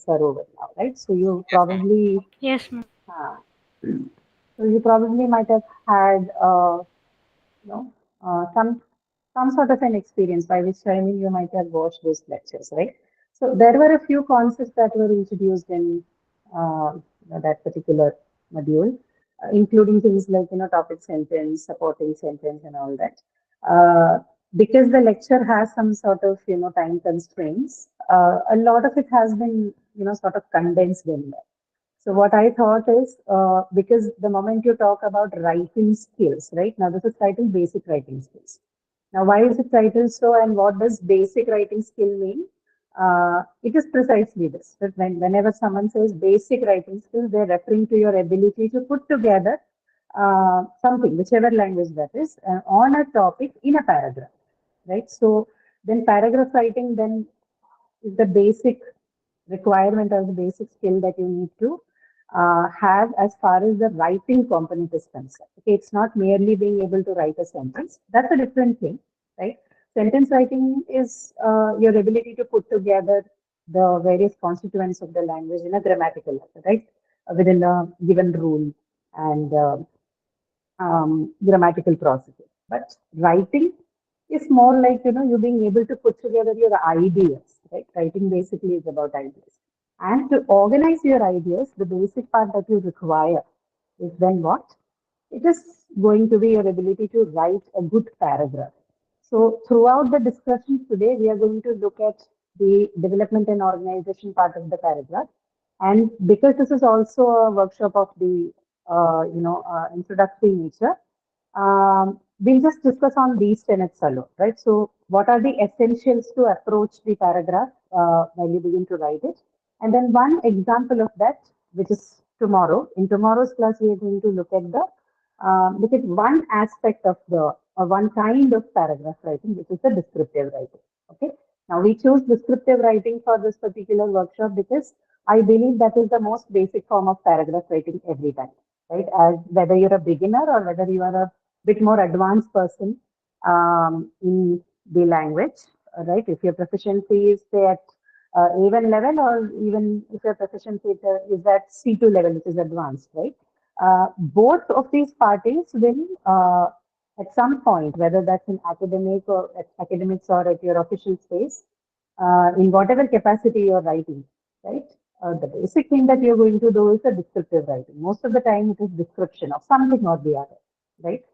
are over now, right? So you Yes, ma'am. probably Yes, ma'am. uh, so you probably might have had you know some sort of an experience, by which I mean you might have watched those lectures, right? So there were a few concepts that were introduced in that particular module, including things like topic sentence, supporting sentence, and all that. Uh, because the lecture has some sort of time constraints, a lot of it has been sort of condensed in there. So what I thought is, because the moment you talk about writing skills, right? Now this is titled basic writing skills. Now why is it titled so, and what does basic writing skill mean? It is precisely this. That whenever someone says basic writing skills, they're referring to your ability to put together something, whichever language that is, on a topic in a paragraph, right? So then paragraph writing then is the basic requirement or the basic skill that you need to have as far as the writing component is concerned. Okay, it's not merely being able to write a sentence. That's a different thing, right? Sentence writing is your ability to put together the various constituents of the language in a grammatical level, right? Within a given rule and grammatical processes. But writing is more like, you being able to put together your ideas, right? Writing basically is about ideas. And to organize your ideas, the basic part that you require is then what? It is going to be your ability to write a good paragraph. So throughout the discussion today, we are going to look at the development and organization part of the paragraph. And because this is also a workshop of the introductory nature, we'll just discuss on these tenets alone, right? So what are the essentials to approach the paragraph when you begin to write it? And then one example of that, which is tomorrow. In tomorrow's class, we are going to look at one aspect of the or one kind of paragraph writing, which is the descriptive writing. Okay. Now we choose descriptive writing for this particular workshop because I believe that is the most basic form of paragraph writing every time, right? As whether you're a beginner or whether you are a bit more advanced person in the language, right? If your proficiency is say at A1 level, or even if your proficiency is at C2 level, which is advanced, right? Both of these parties will, at some point, whether that's in academics or at your official space, in whatever capacity you're writing, right? The basic thing that you're going to do is a descriptive writing. Most of the time, it is description of something or the other, right?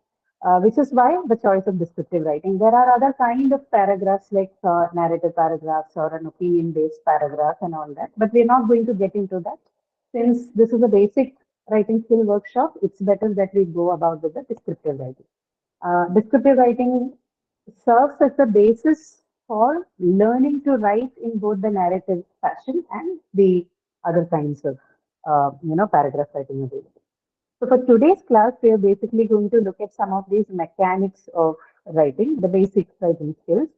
Which is why the choice of descriptive writing. There are other kind of paragraphs like narrative paragraphs or an opinion-based paragraph and all that, but we're not going to get into that. Since this is a basic writing skill workshop, it's better that we go about with the descriptive writing. Descriptive writing serves as the basis for learning to write in both the narrative fashion and the other kinds of, paragraph writing available. So for today's class, we are basically going to look at some of these mechanics of writing, the basic writing skills,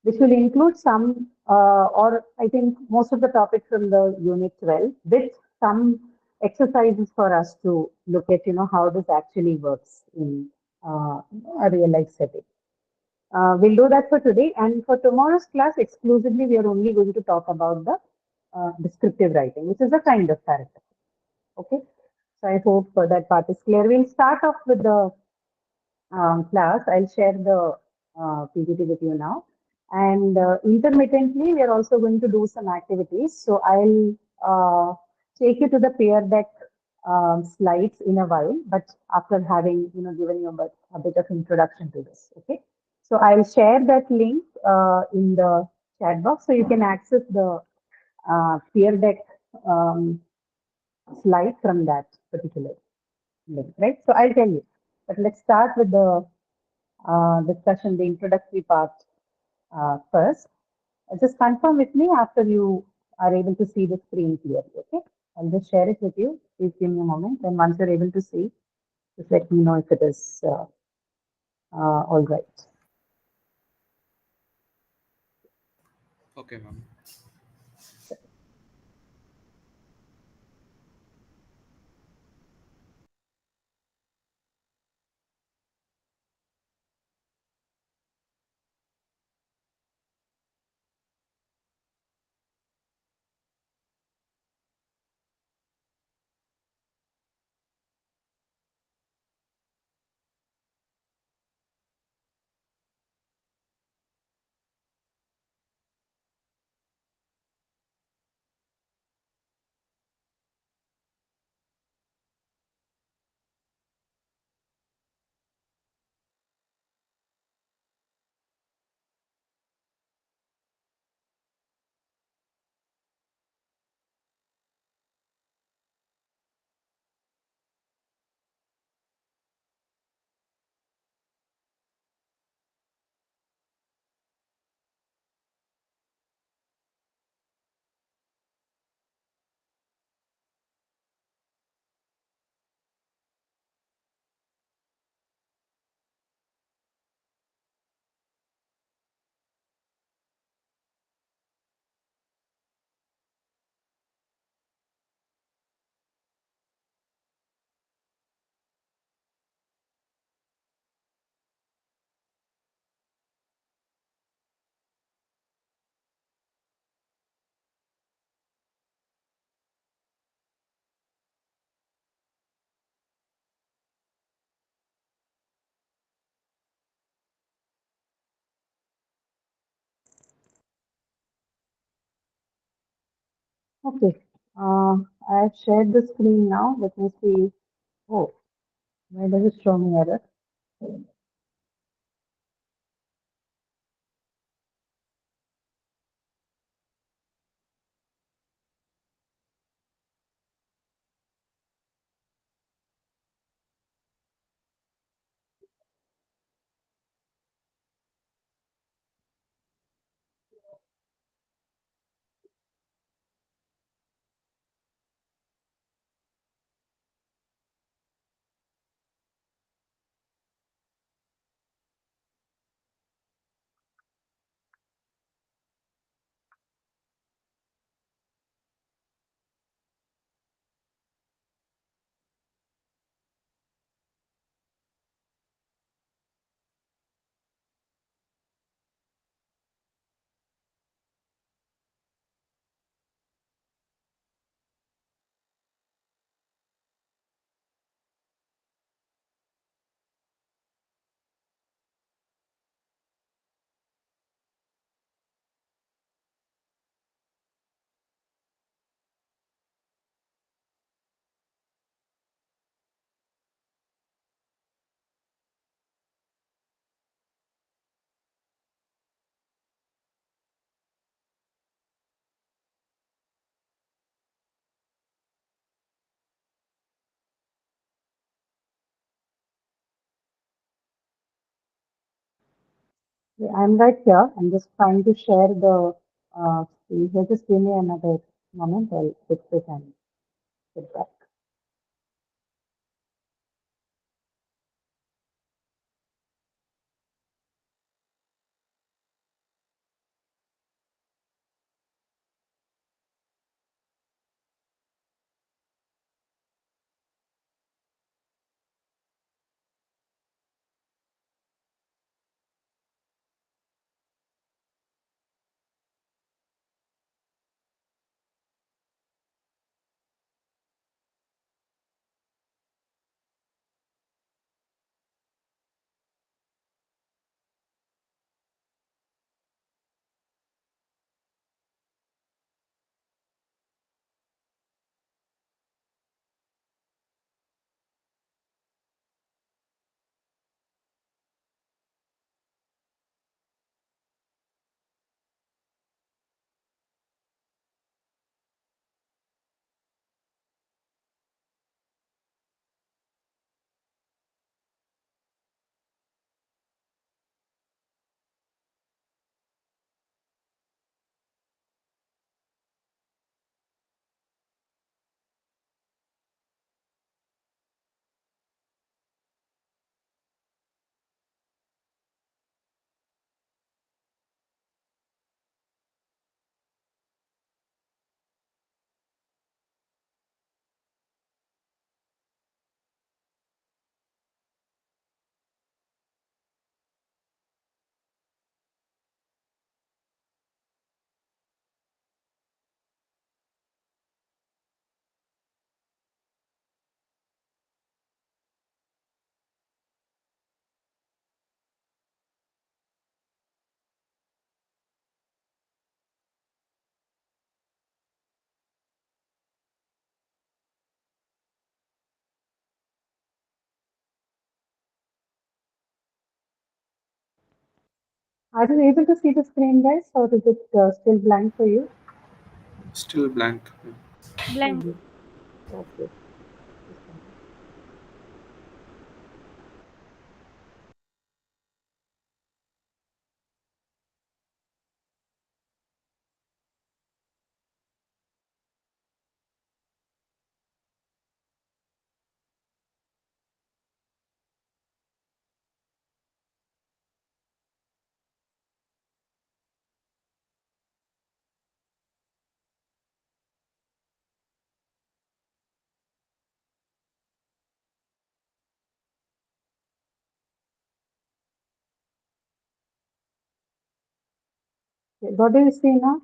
which will include some, or I think most of the topics from the unit 12, with some exercises for us to look at, how this actually works in a real life setting. We'll do that for today. And for tomorrow's class, exclusively, we are only going to talk about the descriptive writing, which is a kind of character. Okay. So I hope that part is clear. We'll start off with the class. I'll share the PPT with you now. And intermittently, we are also going to do some activities. So I'll take you to the peer deck slides in a while, but after having given you a bit of introduction to this. Okay. So I'll share that link in the chat box so you can access the peer deck um, slide from that particular link, right? So I'll tell you. But let's start with the discussion, the introductory part first. Just confirm with me after you are able to see the screen clearly, okay? I'll just share it with you. Please give me a moment. And once you're able to see, just let me know if it is all right. Okay, ma'am. Okay. I have shared the screen now. Let me see. Oh, why does it show me error? Yeah, I'm right here. I'm just trying to share the screen here. Just give me another moment. I'll fix it and get back. Are you able to see the screen, guys, or is it still blank for you? Still blank. Blank. Mhm. Okay. Just a minute. Okay, what do you see now?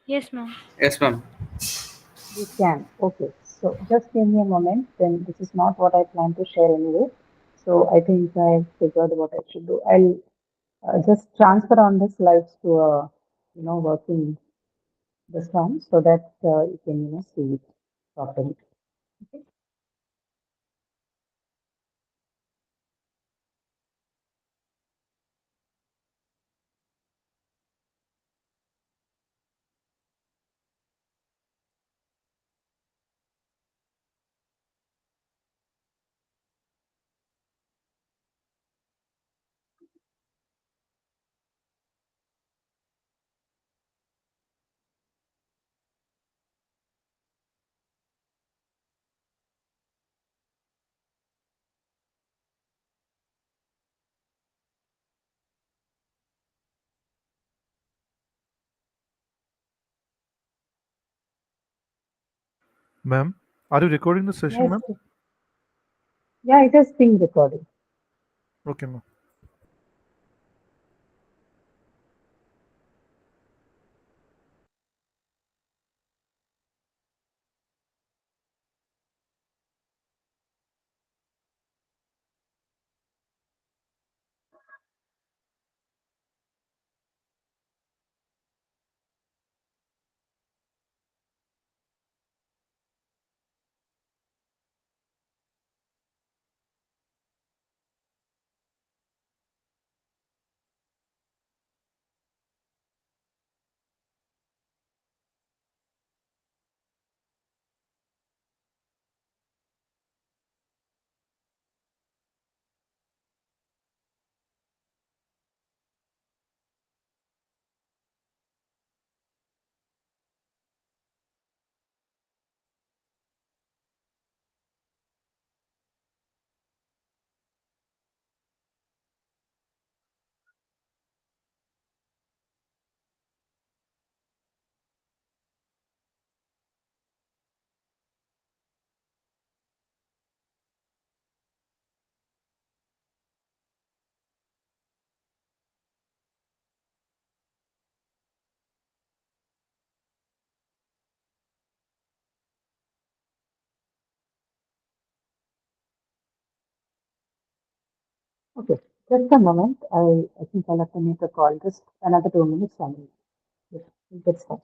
Yes, ma'am. Yes, ma'am. You can. Okay. So just give me a moment. Then this is not what I plan to share anyway. So I think I figured what I should do. I'll just transfer on the slides to a, working. this one so that you can, see it properly. Okay. Ma'am, are you recording the session, Yes, ma'am? yeah, it is being recorded. Okay, ma'am. Okay, just a moment. I think I'll have to make a call. Just another 2 minutes and we'll get started.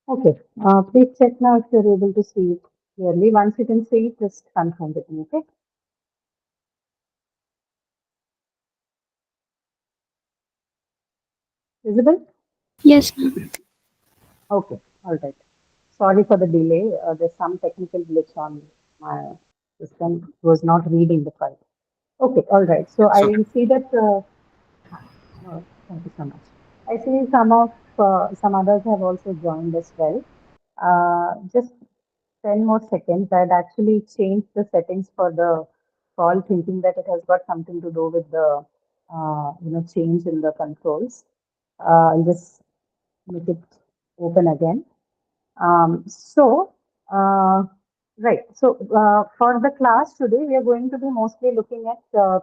Okay. Please check now if you're able to see it clearly. Once you can see it, just confirm with me. Okay. Visible? Yes, ma'am. Okay. All right. Sorry for the delay. There's some technical glitch on my system. It was not reading the file. Okay. All right. So It's I okay. see that. Thank you so much. I see some others have also joined as well. Just 10 more seconds. I'd actually changed the settings for the call, thinking that it has got something to do with the change in the controls. I'll just make it open again. So, right. So, for the class today, we are going to be mostly looking at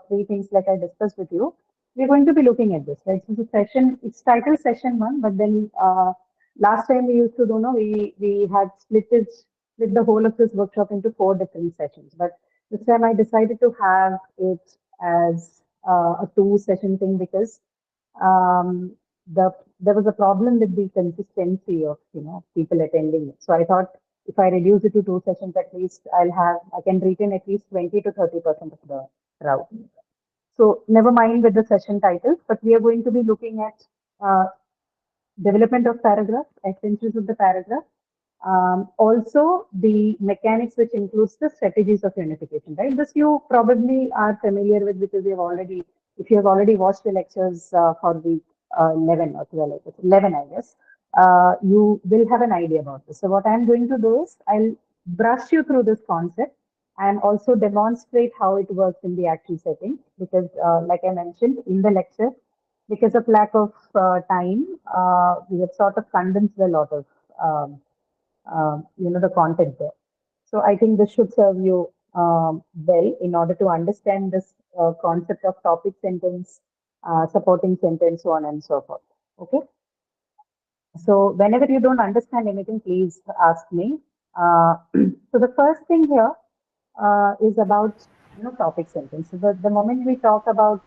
three things like I discussed with you. We're going to be looking at this, right? So, the session, it's titled session one, but then last time we used to do, no, we had split the whole of this workshop into four different sessions. But this time I decided to have it as a two session thing because um, there was a problem with the consistency of people attending it. So I thought if I reduce it to two sessions, at least I can retain at least 20 to 30% of the crowd. So never mind with the session titles, but we are going to be looking at development of paragraph, extensions of the paragraph, also the mechanics which includes the strategies of unification, right? This you probably are familiar with because if you have already watched the lectures for week 11 or 12, 11, I guess, you will have an idea about this. So what I'm going to do is I'll brush you through this concept and also demonstrate how it works in the actual setting because like I mentioned in the lecture, because of lack of time, we have sort of condensed a lot of the content there. So I think this should serve you well in order to understand this concept of topic sentence, supporting sentence, so on and so forth. Okay. So whenever you don't understand anything, please ask me. So the first thing here is about topic sentence. So the moment we talk about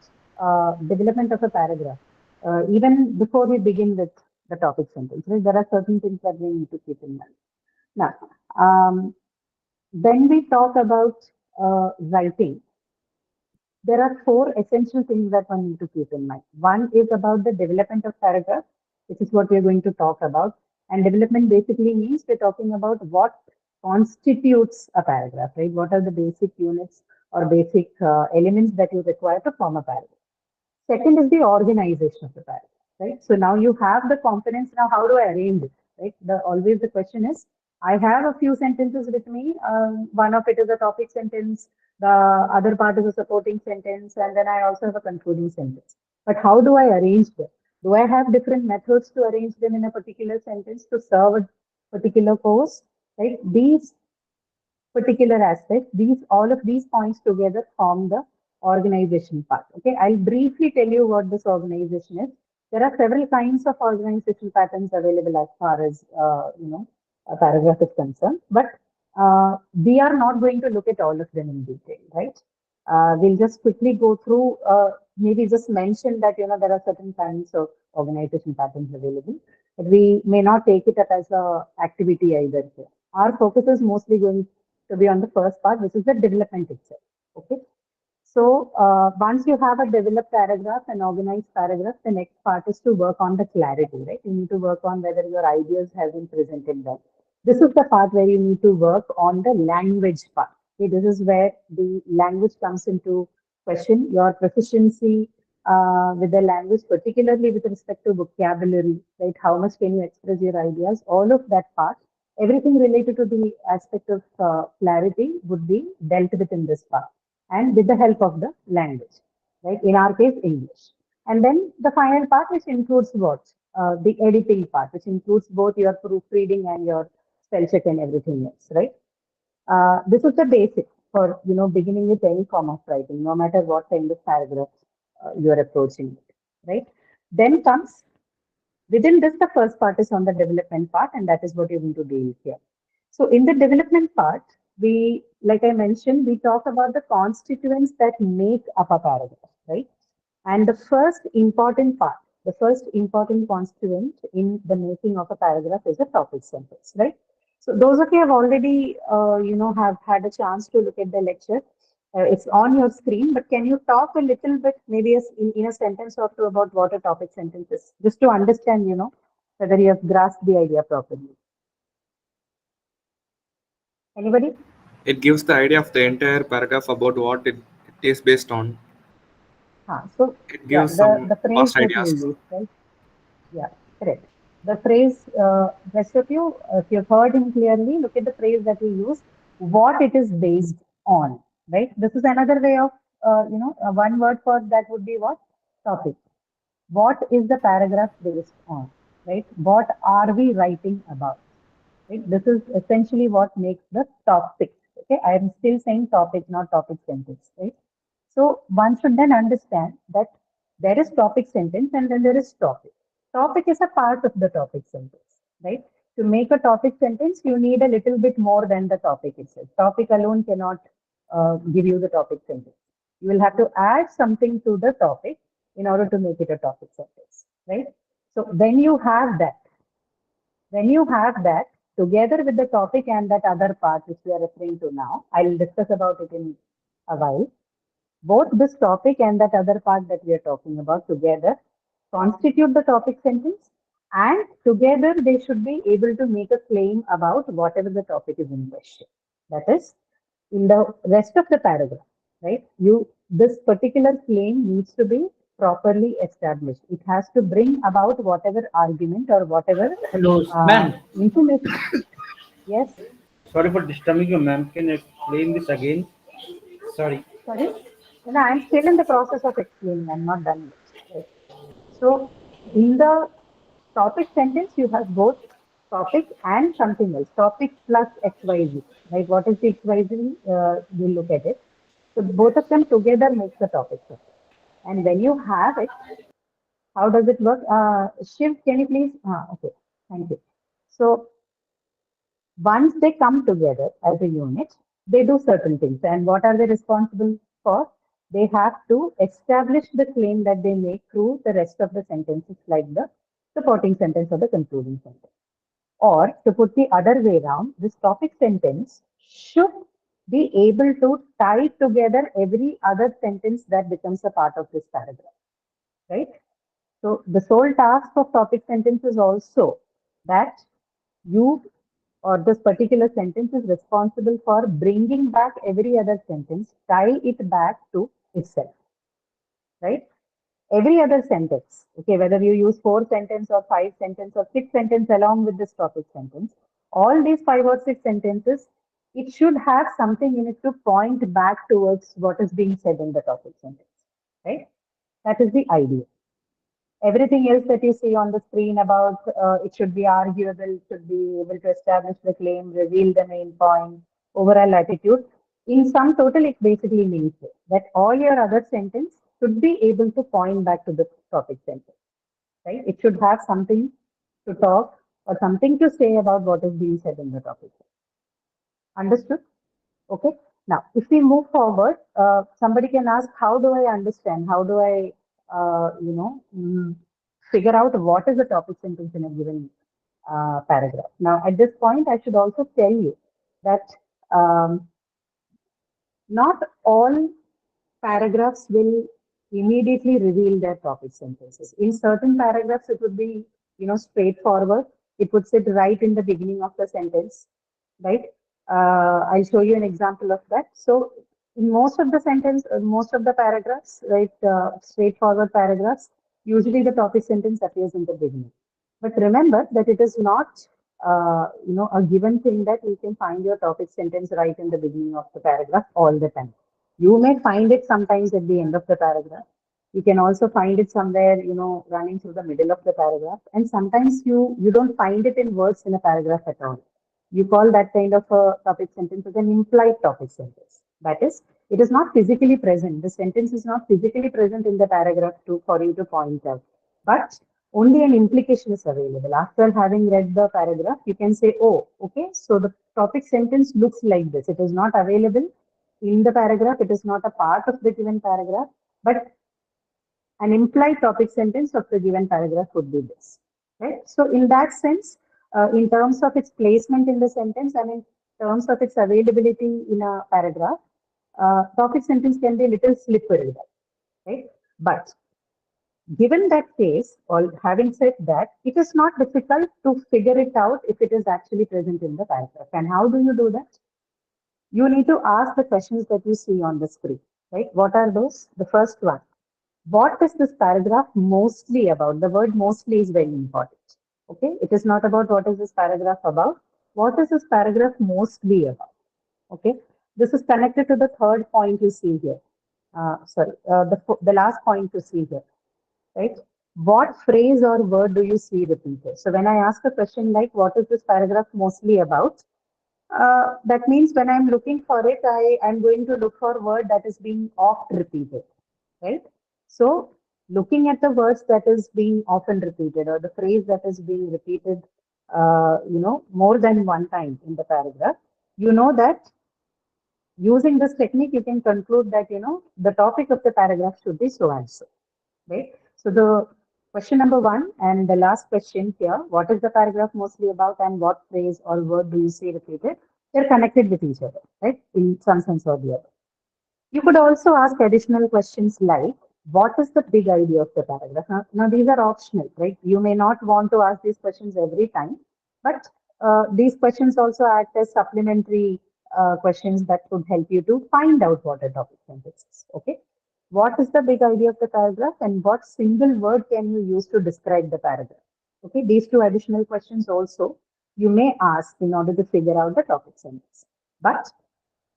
development of a paragraph, even before we begin with the topic sentence, right, there are certain things that we need to keep in mind. Now, when we talk about writing, there are four essential things that one need to keep in mind. One is about the development of paragraph, which is what we're going to talk about. And development basically means we're talking about what constitutes a paragraph, right? What are the basic units or basic elements that you require to form a paragraph? Second is the organization of the paragraph, right? So now you have the components. Now, how do I arrange it, right? Always the question is, I have a few sentences with me. One of it is a topic sentence. The other part is a supporting sentence. And then I also have a concluding sentence. But how do I arrange them? Do I have different methods to arrange them in a particular sentence to serve a particular course, right? These particular aspects, all of these points together form the organization part. Okay, I'll briefly tell you what this organization is. There are several kinds of organization patterns available as far as a paragraph is concerned, but we are not going to look at all of them in detail, right? We'll just quickly go through, maybe just mention that there are certain kinds of organization patterns available, but we may not take it up as a activity either here. Our focus is mostly going to be on the first part, which is the development itself. Okay. So once you have a developed paragraph, an organized paragraph, the next part is to work on the clarity, right? You need to work on whether your ideas have been presented well. This is the part where you need to work on the language part. Okay, this is where the language comes into question, your proficiency with the language, particularly with respect to vocabulary, right? How much can you express your ideas? All of that part, everything related to the aspect of clarity would be dealt with in this part and with the help of the language, right? In our case, English. And then the final part, which includes what? The editing part, which includes both your proofreading and your spell check and everything else, right? This is the basic for beginning with any form of writing, no matter what kind of paragraph you are approaching it, right? Then comes within this, the first part is on the development part, and that is what you're going to deal with here. So in the development part, like I mentioned, we talk about the constituents that make up a paragraph, right? And the first important part, the first important constituent in the making of a paragraph is a topic sentence, right? So those of you have already, have had a chance to look at the lecture. It's on your screen, but can you talk a little bit, maybe in a sentence or two, about what a topic sentence is, just to understand, whether you have grasped the idea properly. Anybody? It gives the idea of the entire paragraph about what it is based on. So It yeah, gives some the phrase vast that you ideas. use, right? Yeah, correct. The phrase, rest of you, if you've heard him clearly, look at the phrase that we use, what it is based on, right? This is another way of, one word for that would be what? Topic. What is the paragraph based on, right? What are we writing about, right? This is essentially what makes the topic. Okay, I am still saying topic, not topic sentence, right? So one should then understand that there is topic sentence and then there is topic. Topic is a part of the topic sentence, right? To make a topic sentence, you need a little bit more than the topic itself. Topic alone cannot give you the topic sentence. You will have to add something to the topic in order to make it a topic sentence, right? So when you have that together with the topic and that other part which we are referring to now, I'll discuss about it in a while. Both this topic and that other part that we are talking about together constitute the topic sentence, and together they should be able to make a claim about whatever the topic is in question. That is, in the rest of the paragraph, right? This particular claim needs to be properly established. It has to bring about whatever argument or whatever Hello, ma'am. information. Yes, Sorry for disturbing you, ma'am. Can you explain this again? Sorry. sorry. No, I'm still in the process of explaining. I'm not done yet. Right? So, in the topic sentence, you have both topic and something else. Topic plus XYZ. Right? What is the XYZ? We'll look at it. So, both of them together makes the topic sentence. And when you have it, how does it work? Shiv, can you please? Okay, thank you. So, once they come together as a unit, they do certain things. And what are they responsible for? They have to establish the claim that they make through the rest of the sentences, like the supporting sentence or the concluding sentence. Or to put the other way around, this topic sentence should be able to tie together every other sentence that becomes a part of this paragraph, right? So the sole task of topic sentence is also that you or this particular sentence is responsible for bringing back every other sentence, tie it back to itself, right? Every other sentence, okay, whether you use 4 sentences or 5 sentences or 6 sentences along with this topic sentence, all these 5 or 6 sentences, it should have something in it to point back towards what is being said in the topic sentence, right? That is the idea. Everything else that you see on the screen about it should be arguable, should be able to establish the claim, reveal the main point, overall attitude. In sum total, it basically means that all your other sentence should be able to point back to the topic sentence, right? It should have something to talk or something to say about what is being said in the topic. Understood? Okay. Now, if we move forward, somebody can ask, how do I understand? How do I, figure out what is the topic sentence in a given paragraph? Now, at this point, I should also tell you that not all paragraphs will immediately reveal their topic sentences. In certain paragraphs, it would be, straightforward. It would sit right in the beginning of the sentence, right? I'll show you an example of that. So in most of the most of the paragraphs, right, straightforward paragraphs, usually the topic sentence appears in the beginning. But remember that it is not, a given thing that you can find your topic sentence right in the beginning of the paragraph all the time. You may find it sometimes at the end of the paragraph. You can also find it somewhere, running through the middle of the paragraph. And sometimes you don't find it in words in a paragraph at all. You call that kind of a topic sentence as an implied topic sentence. That is, it is not physically present. The sentence is not physically present in the paragraph for you to point out. But only an implication is available. After having read the paragraph, you can say, oh, okay, so the topic sentence looks like this. It is not available in the paragraph. It is not a part of the given paragraph, but an implied topic sentence of the given paragraph would be this, right? So in that sense, in terms of its placement in the sentence and in terms of its availability in a paragraph, topic sentence can be a little slippery, right? But given that case, or having said that, it is not difficult to figure it out if it is actually present in the paragraph. And how do you do that? You need to ask the questions that you see on the screen, right? What are those? The first one, what is this paragraph mostly about? The word mostly is very important. Okay, it is not about what is this paragraph about. What is this paragraph mostly about? Okay, this is connected to the third point you see here. The last point you see here, right? What phrase or word do you see repeated? So when I ask a question like, what is this paragraph mostly about? That means when I'm looking for it, I am going to look for a word that is being oft repeated, right? So looking at the words that is being often repeated or the phrase that is being repeated, more than one time in the paragraph, you know that using this technique, you can conclude that, the topic of the paragraph should be so and so, right? So the question number one and the last question here, what is the paragraph mostly about and what phrase or word do you see repeated? They're connected with each other, right? In some sense or the other. You could also ask additional questions like, what is the big idea of the paragraph? Now these are optional, right? You may not want to ask these questions every time, but these questions also act as supplementary questions that could help you to find out what a topic sentence is, okay? What is the big idea of the paragraph and what single word can you use to describe the paragraph? Okay, these two additional questions also you may ask in order to figure out the topic sentence. But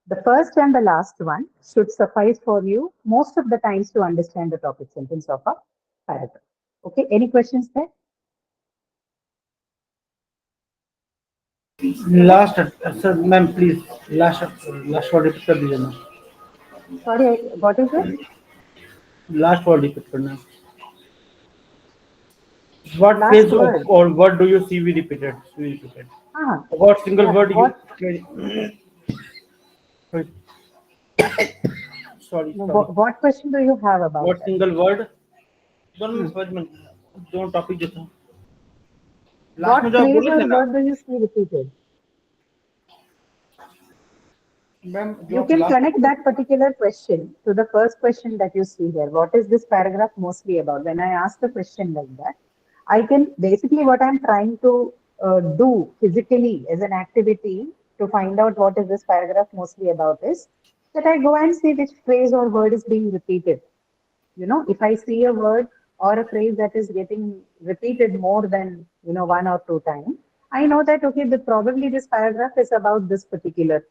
the first and the last one should suffice for you most of the times to understand the topic sentence of a paragraph. Okay, any questions there? Last, sir, ma'am, please. Last word repeat कर दीजिए ना. Sorry, what is it? Last word repeat करना. What Last phrase word. or what do you see we repeated? We repeated. Ah, What single word you? what, Sorry. what question do you have about What that? single word? दोनों topic जो था. Last में What जो आप phrase बोले or थे ना, word do you see repeated? Ma'am जो You आप can last connect that particular question to the first question that you see here. What is this paragraph mostly about? When I ask a question like that, I can basically what I'm trying to do physically as an activity to find out what is this paragraph mostly about is that I go and see which phrase or word is being repeated. If I see a word or a phrase that is getting repeated more than, one or two times, I know that, okay, probably this paragraph is about this particular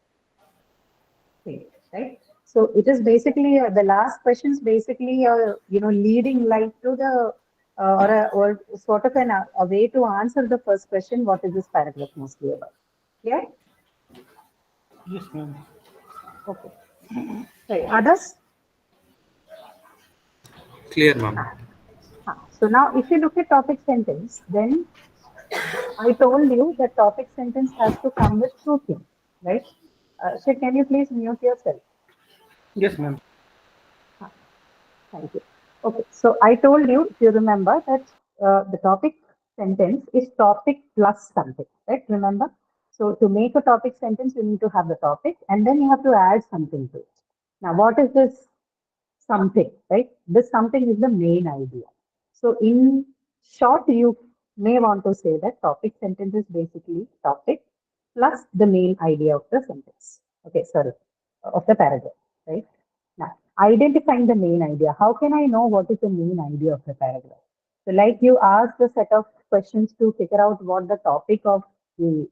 thing, right? So it is basically the last question is basically leading light to the or sort of a way to answer the first question. What is this paragraph mostly about? Yeah. Yes, ma'am. Okay. Right. Others? Clear, ma'am. So now, if you look at topic sentence, then I told you that topic sentence has to come with two things, right? Shit, can you please mute yourself? Yes, ma'am. Thank you. Okay, so I told you, if you remember, that the topic sentence is topic plus something, right? Remember? So to make a topic sentence, you need to have the topic and then you have to add something to it. Now, what is this something, right? This something is the main idea. So in short, you may want to say that topic sentence is basically topic plus the main idea of the sentence. Okay, sorry, of the paragraph, right? Now, identifying the main idea. How can I know what is the main idea of the paragraph? So like you asked a set of questions to figure out what the topic of the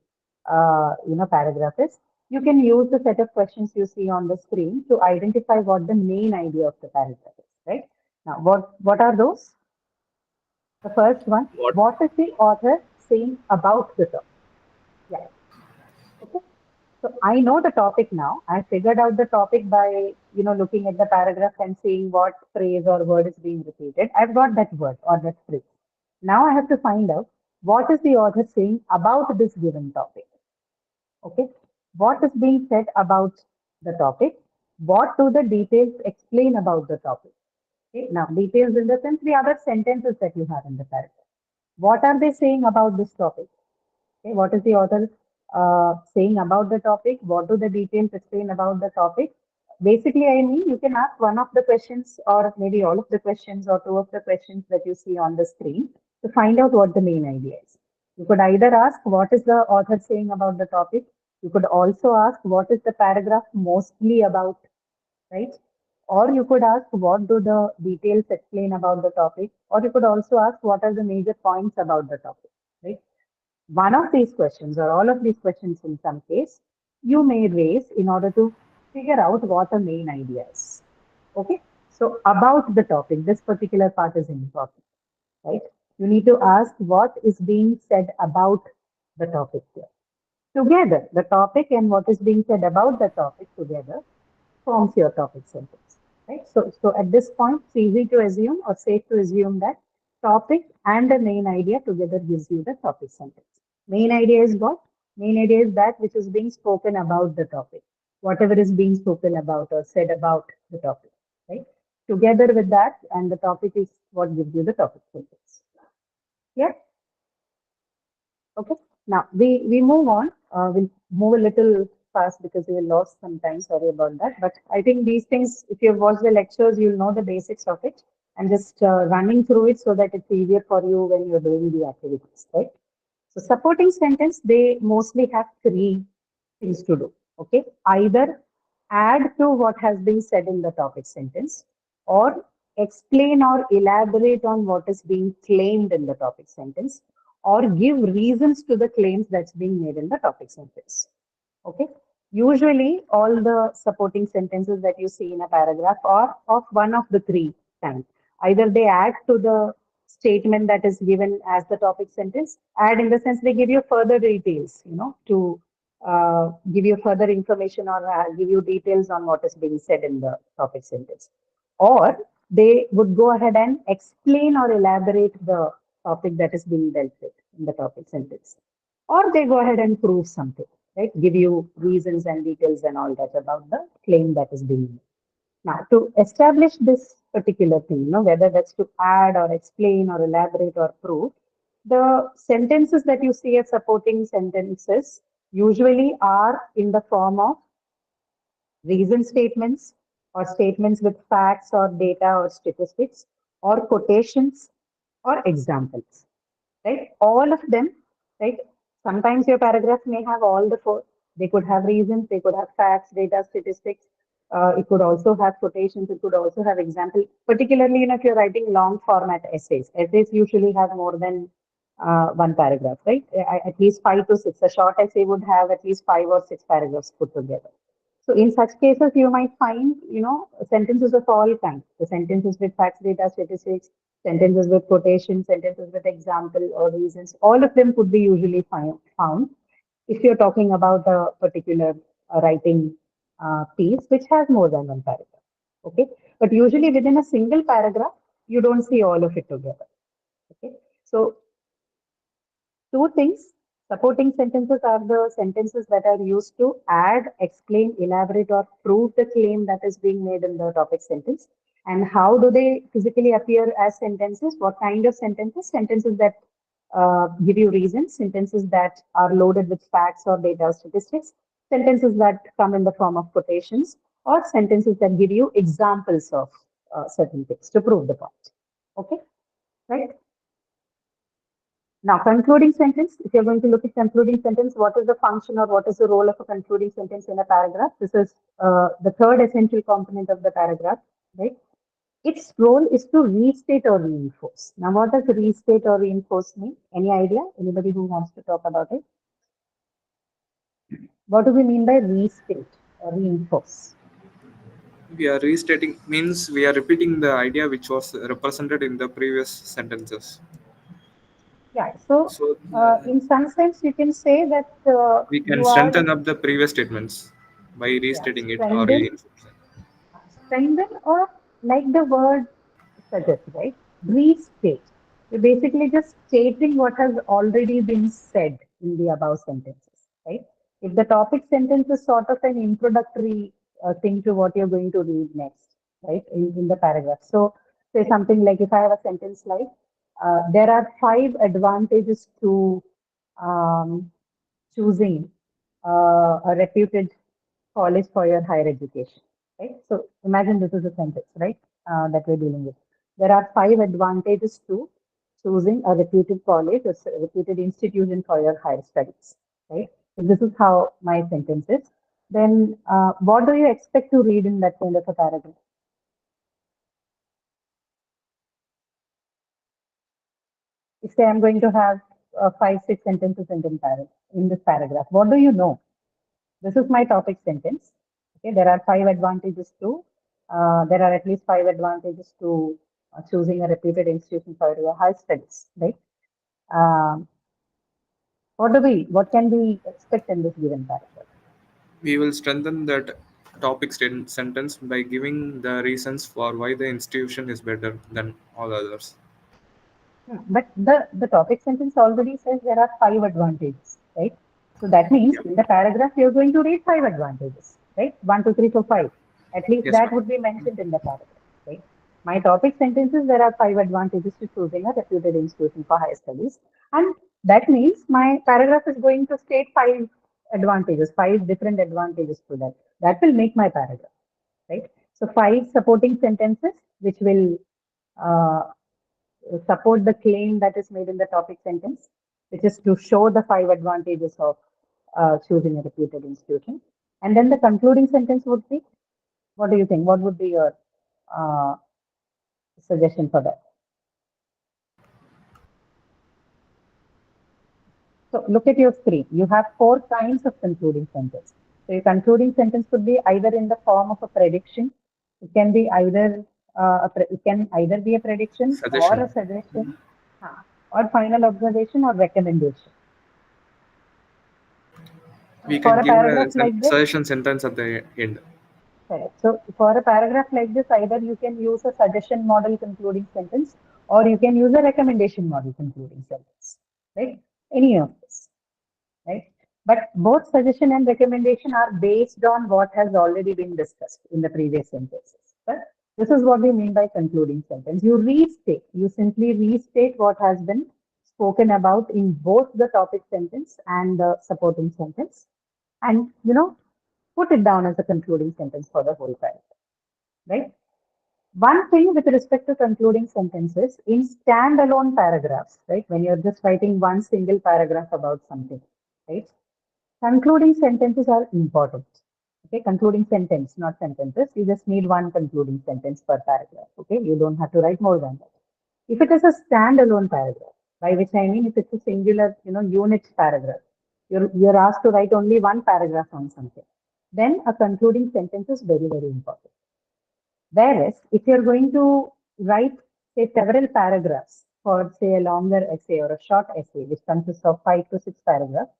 paragraph is. You can use the set of questions you see on the screen to identify what the main idea of the paragraph is, right? Now, what are those? The first one, what is the author saying about the topic? Yeah. Okay. So I know the topic now. I figured out the topic by, looking at the paragraph and seeing what phrase or word is being repeated. I've got that word or that phrase. Now I have to find out what is the author saying about this given topic. Okay. What is being said about the topic? What do the details explain about the topic? Okay, now details in the sense the other sentences that you have in the paragraph. What are they saying about this topic? Okay, what is the author saying about the topic? What do the details explain about the topic? Basically, I mean, you can ask one of the questions or maybe all of the questions or two of the questions that you see on the screen to find out what the main idea is. You could either ask what is the author saying about the topic. You could also ask what is the paragraph mostly about, right? Or you could ask what do the details explain about the topic, or you could also ask what are the major points about the topic, right? One of these questions or all of these questions in some case, you may raise in order to figure out what the main idea is. Okay, so about the topic, this particular part is important, right? You need to ask what is being said about the topic here. Together, the topic and what is being said about the topic together forms your topic sentence, right? So at this point, it's easy to assume or safe to assume that topic and the main idea together gives you the topic sentence. Main idea is what? Main idea is that which is being spoken about the topic, whatever is being spoken about or said about the topic, right? Together with that, and the topic is what gives you the topic sentence. Yeah. Okay. Now we move on. We'll move a little fast because we lost some time. Sorry about that. But I think these things, if you've watched the lectures, you'll know the basics of it. And just running through it so that it's easier for you when you're doing the activities, right? So supporting sentence, they mostly have three things to do. Okay. Either add to what has been said in the topic sentence, or explain or elaborate on what is being claimed in the topic sentence, or give reasons to the claims that's being made in the topic sentence. Okay. Usually, all the supporting sentences that you see in a paragraph are of one of the three kinds. Either they add to the statement that is given as the topic sentence, add in the sense they give you further details, to give you further information or give you details on what is being said in the topic sentence. Or they would go ahead and explain or elaborate the topic that is being dealt with in the topic sentence. Or they go ahead and prove something, right? Give you reasons and details and all that about the claim that is being made. Now, to establish this particular thing, whether that's to add or explain or elaborate or prove, the sentences that you see as supporting sentences usually are in the form of reason statements or statements with facts or data or statistics or quotations or examples, right? All of them, right? Sometimes your paragraph may have all the four. They could have reasons, they could have facts, data, statistics. It could also have quotations, it could also have examples, particularly if you're writing long format essays. Essays usually have more than one paragraph, right? At least 5 to 6. A short essay would have at least 5 or 6 paragraphs put together. So in such cases, you might find, sentences of all kinds. The sentences with facts, data, statistics, sentences with quotations, sentences with example or reasons. All of them could be usually found if you're talking about a particular writing piece which has more than one paragraph. Okay, but usually within a single paragraph, you don't see all of it together. Okay, so two things. Supporting sentences are the sentences that are used to add, explain, elaborate, or prove the claim that is being made in the topic sentence. And how do they physically appear as sentences? What kind of sentences? Sentences that give you reasons, sentences that are loaded with facts or data or statistics, sentences that come in the form of quotations, or sentences that give you examples of certain things to prove the point. Okay, right? Now, concluding sentence, if you're going to look at concluding sentence, what is the function or what is the role of a concluding sentence in a paragraph? This is the third essential component of the paragraph, right? Its role is to restate or reinforce. Now, what does restate or reinforce mean? Any idea? Anybody who wants to talk about it? What do we mean by restate or reinforce? We are restating means we are repeating the idea which was represented in the previous sentences. Yeah, so So in some sense, you can say that we can you are, strengthen up the previous statements by yeah, restating it or reinforcing. strengthen, or like the word suggests, right? Restate. You're basically just stating what has already been said in the above sentences, right? If the topic sentence is sort of an introductory thing to what you're going to read next, right, in the paragraph. So say something like, if I have a sentence like, there are 5 advantages to choosing a reputed college for your higher education, right? So imagine this is a sentence, right, that we're dealing with. There are 5 advantages to choosing a reputed college or a reputed institution for your higher studies, right? So this is how my sentence is. Then what do you expect to read in that kind of a paragraph? If say I'm going to have 5, 6 sentences in this paragraph, what do you know? This is my topic sentence. Okay, there are 5 advantages to, there are at least 5 advantages to choosing a reputed institution for your higher studies, right? Um, what can we expect in this given paragraph? We will strengthen that topic sentence by giving the reasons for why the institution is better than all others. But the topic sentence already says there are 5 advantages, right? So that means Yeah. in the paragraph you're going to read 5 advantages, right? 1, 2, 3, 4, 5. At least Yes, that ma'am. would be mentioned in the paragraph, right? My topic sentences, there are 5 advantages to choosing a reputed institution for higher studies, and that means my paragraph is going to state 5 advantages, 5 different advantages to that. That will make my paragraph, right? So 5 supporting sentences which will uh, support the claim that is made in the topic sentence, which is to show the 5 advantages of choosing a reputed institution. And then the concluding sentence would be, what do you think? What would be your uh, suggestion for that? So look at your screen. You have 4 kinds of concluding sentence. So your concluding sentence could be either in the form of a prediction. It can be either it can either be a prediction or Suggestion. a suggestion, or final observation or recommendation. We For can a give a paragraph like this, suggestion sentence at the end. correct. So for a paragraph like this, either you can use a suggestion model concluding sentence or you can use a recommendation model concluding sentence, right? Any of this, right? But both suggestion and recommendation are based on what has already been discussed in the previous sentences. But this is what we mean by concluding sentence. You simply restate what has been spoken about in both the topic sentence and the supporting sentence, and put it down as a concluding sentence for the whole paragraph, right? One thing with respect to concluding sentences in standalone paragraphs, right? When you're just writing one single paragraph about something, right? Concluding sentences are important. Okay, concluding sentence, not sentences. You just need one concluding sentence per paragraph. Okay, you don't have to write more than that. If it is a standalone paragraph, by which I mean if it's a singular, unit paragraph, you're asked to write only one paragraph on something, then a concluding sentence is very, very important. Whereas if you're going to write, say, several paragraphs for, say, a longer essay or a short essay, which consists of 5 to 6 paragraphs,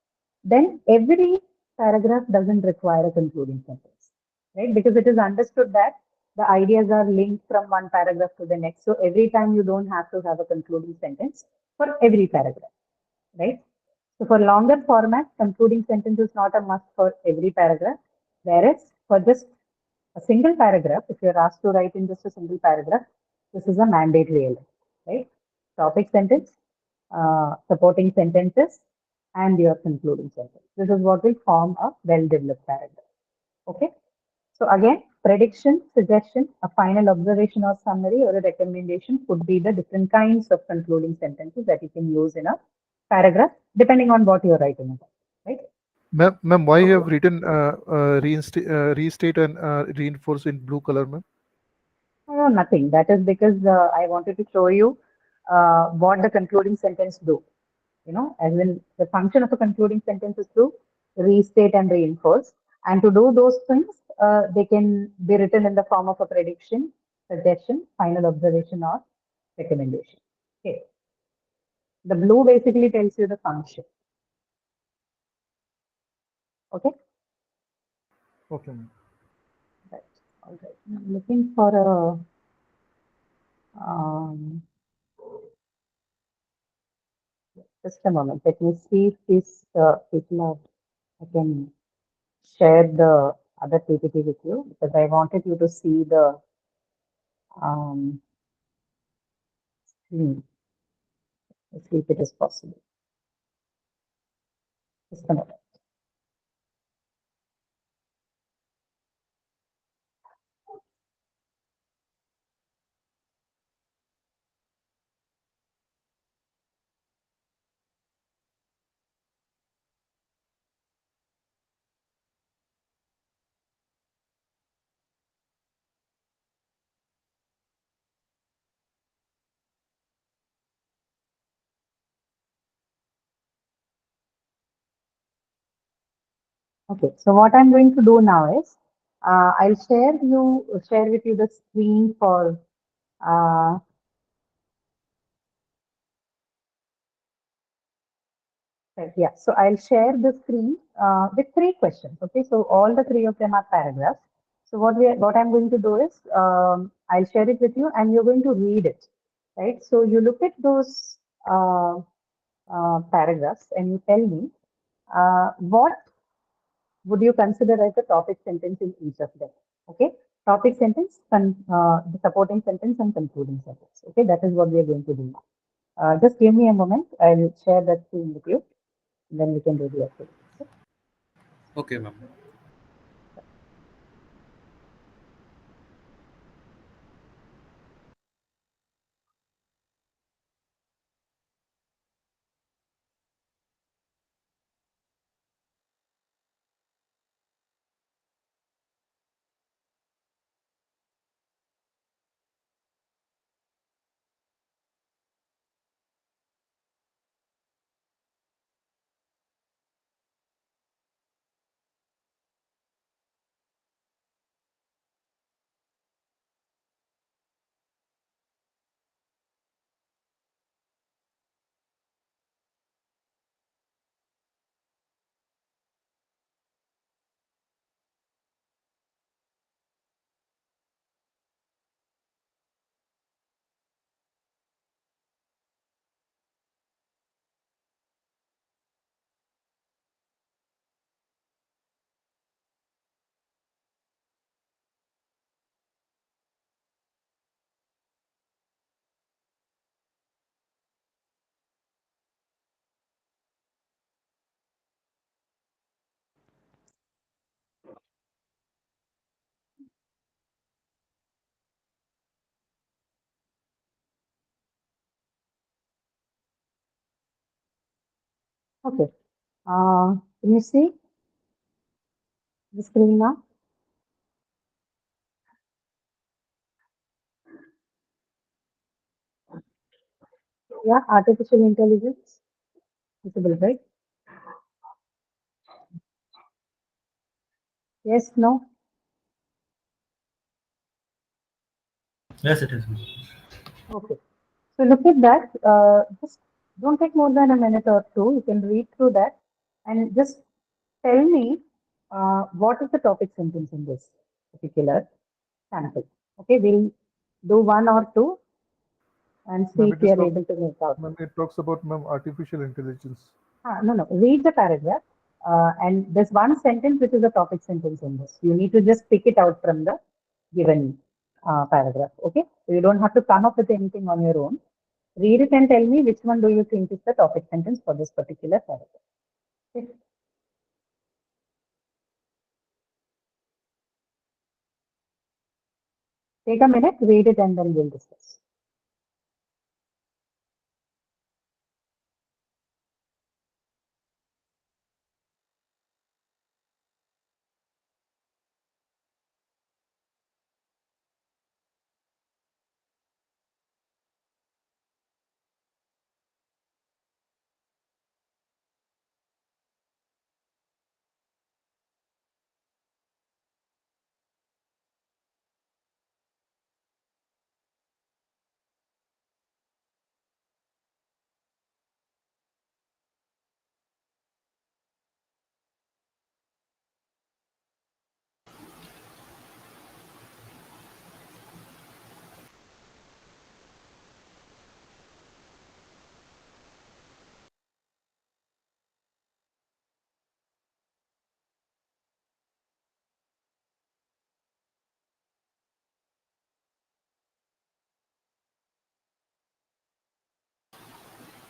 then every paragraph doesn't require a concluding sentence, right? Because it is understood that the ideas are linked from one paragraph to the next. So every time you don't have to have a concluding sentence for every paragraph, right? So for longer format, concluding sentence is not a must for every paragraph. Whereas for just a single paragraph, if you're asked to write in just a single paragraph, this is a mandatory element, right? Topic sentence, supporting sentences, and your concluding sentence. This is what will form a well-developed paragraph. Okay. So again, prediction, suggestion, a final observation or summary, or a recommendation could be the different kinds of concluding sentences that you can use in a paragraph, depending on what you're writing about, right? Ma'am, why you have written restate and reinforce in blue color, ma'am? No, nothing. That is because I wanted to show you what the concluding sentence do. As in the function of a concluding sentence is to restate and reinforce. And to do those things, they can be written in the form of a prediction, suggestion, final observation, or recommendation. Okay. The blue basically tells you the function. Okay. Okay, ma'am. Right. All right. I'm looking for just a moment. Let me see if these people are, I can share the other PPT with you because I wanted you to see the um, screen. Let's see if it is possible. Just a moment. Okay, so what I'm going to do now is I'll share with you the screen for uh, right, yeah. So I'll share the screen with three questions. Okay, so all the three of them are paragraphs. So what I'm going to do is I'll share it with you, and you're going to read it, right? So you look at those paragraphs, and you tell me what would you consider as the topic sentence in each of them? Okay, topic sentence, the supporting sentence, and concluding sentence. Okay, that is what we are going to do now. Just give me a moment. I'll share that screen with you, and then we can do the activity. Okay, ma'am. Okay. Can you see the screen now? Yeah, artificial intelligence. Visible, right? Yes, no? Yes, it is. Okay. So look at that. Just don't take more than a minute or two. You can read through that and just tell me what is the topic sentence in this particular sample. Okay, we'll do one or two and see Ma'am, if we are able to make out. ma'am, it talks about ma'am artificial intelligence. No, no. Read the paragraph, and there's one sentence which is a topic sentence in this. You need to just pick it out from the given paragraph. Okay, so you don't have to come up with anything on your own. Read it and tell me which one do you think is the topic sentence for this particular paragraph. Okay. Take a minute, read it, and then we'll discuss.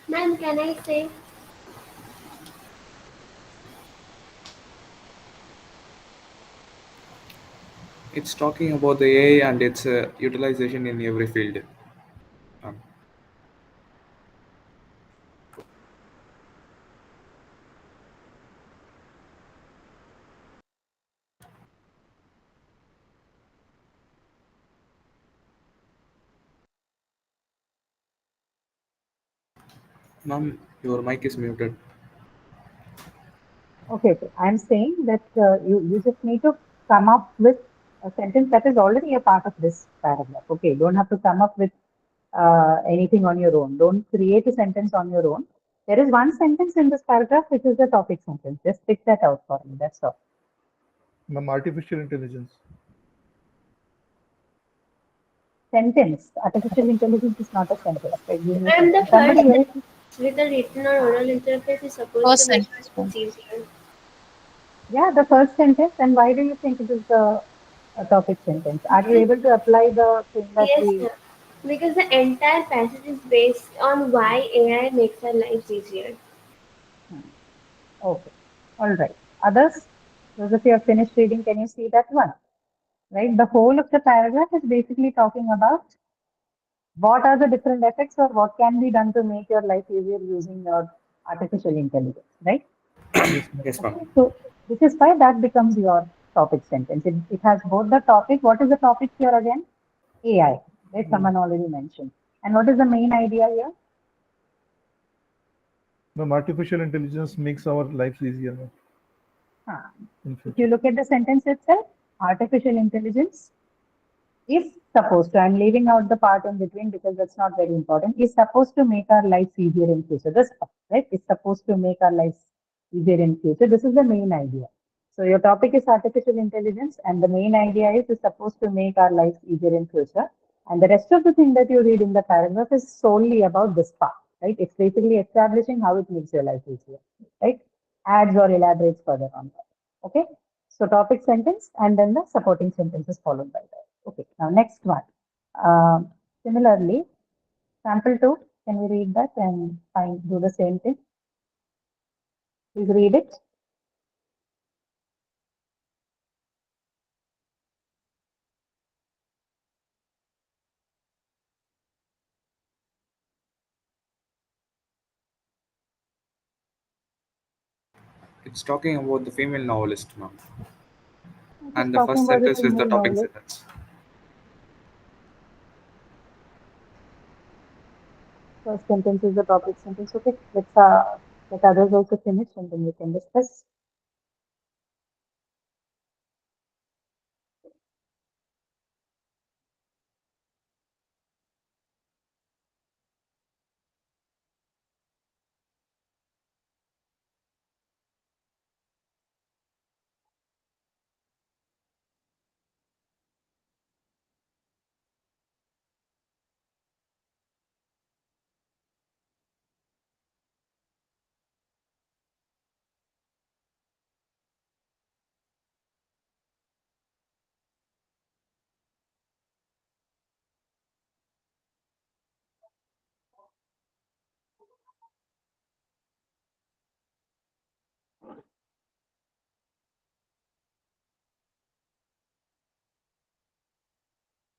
Ma'am, can I say? It's talking about the AI and its utilization in every field. Um, Ma'am, your mic is muted. Okay, so I'm saying that you just need to come up with a sentence that is already a part of this paragraph. Okay, you don't have to come up with anything on your own. Don't create a sentence on your own. There is one sentence in this paragraph which is the topic sentence. Just pick that out for me. That's all. Ma'am, artificial intelligence. Sentence. Artificial intelligence is not a sentence. Right? You need Ma'am, the somebody first else. with a written or oral interface is supposed First to make sentence, it ma'am. easier. Yeah, the first sentence. And why do you think it is the a topic sentence? Are you able to apply the thing that Yes, we? ma'am. Because the entire passage is based on why AI makes our lives easier. Hmm, okay, all right. Others, those of you have finished reading, can you see that one? Right. The whole of the paragraph is basically talking about what are the different effects or what can be done to make your life easier using your artificial intelligence, right? Yes, ma'am. Yes, ma'am. Okay, so this is why that becomes your topic sentence. It has both the topic. What is the topic here again? AI, right? Someone already mentioned. And what is the main idea here? Ma'am, artificial intelligence makes our lives easier, ma'am, Huh. in If future. you look at the sentence itself, artificial intelligence is supposed to, I'm leaving out the part in between because that's not very important, is supposed to make our lives easier in future. This part, right? It's supposed to make our lives easier in future. This is the main idea. So your topic is artificial intelligence and the main idea is it's supposed to make our lives easier in future. And the rest of the thing that you read in the paragraph is solely about this part, right? It's basically establishing how it makes your life easier, right? Adds or elaborates further on that. Okay. So topic sentence and then the supporting sentences followed by that. Okay, now next one. Similarly, sample 2, can we read that and do the same thing? Please read it. It's talking about the female novelist, ma'am. It is And the talking first about the sentence is the female topic novelist. sentence. First sentence is the topic sentence. Okay, let's let others also finish and then we can discuss.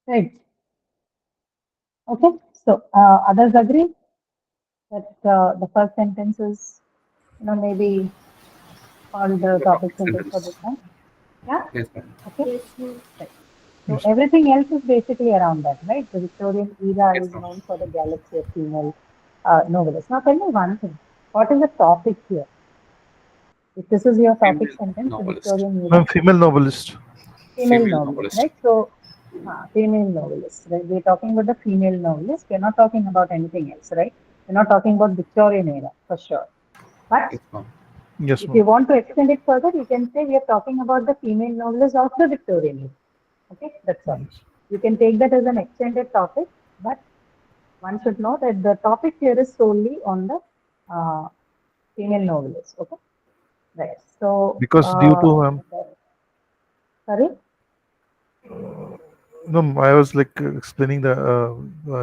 Right. Okay, so others agree that the first sentence is, maybe called the The topic topic sentence for this sentence. one. Yeah. Yes, ma'am. Okay. Yes, ma'am. Right. So Yes. everything else is basically around that, right? The Victorian era Yes, is ma'am. known for the galaxy of female novelists. Now, tell me one thing. What is the topic here? If this is your topic Female sentence, the novelist. Victorian era, Ma'am, female novelist. female Female novelist, novelist. right? So, female novelist, right? We're talking about the female novelist. We're not talking about anything else, right? We're not talking about Victorian era for sure. But Yes, ma'am. Yes, if you ma'am. want to extend it further, you can say we are talking about the female novelist of the Victorian era. Okay, that's all. Yes. You can take that as an extended topic, but one should know that the topic here is solely on the uh, female novelist. Okay, right. So, Because due to sorry. No, I was like explaining the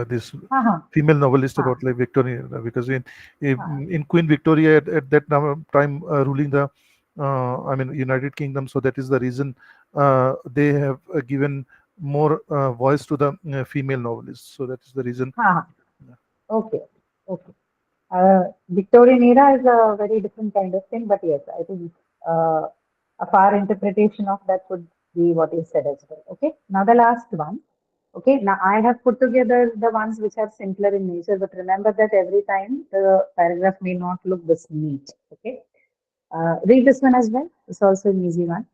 this Uh-huh. female novelist Uh, about like Victoria, because uh, in Queen Victoria at that time ruling the I mean United Kingdom, so that is the reason they have given more voice to the female novelists. So that is the reason. uh, okay. Okay. Victorian era is a very different kind of thing, but yes, I think uh, a far interpretation of that would be what you said as well. Okay, now the last one. Okay, now I have put together the ones which are simpler in nature, but remember that every time the paragraph may not look this neat. Okay, read this one as well. It's also an easy one.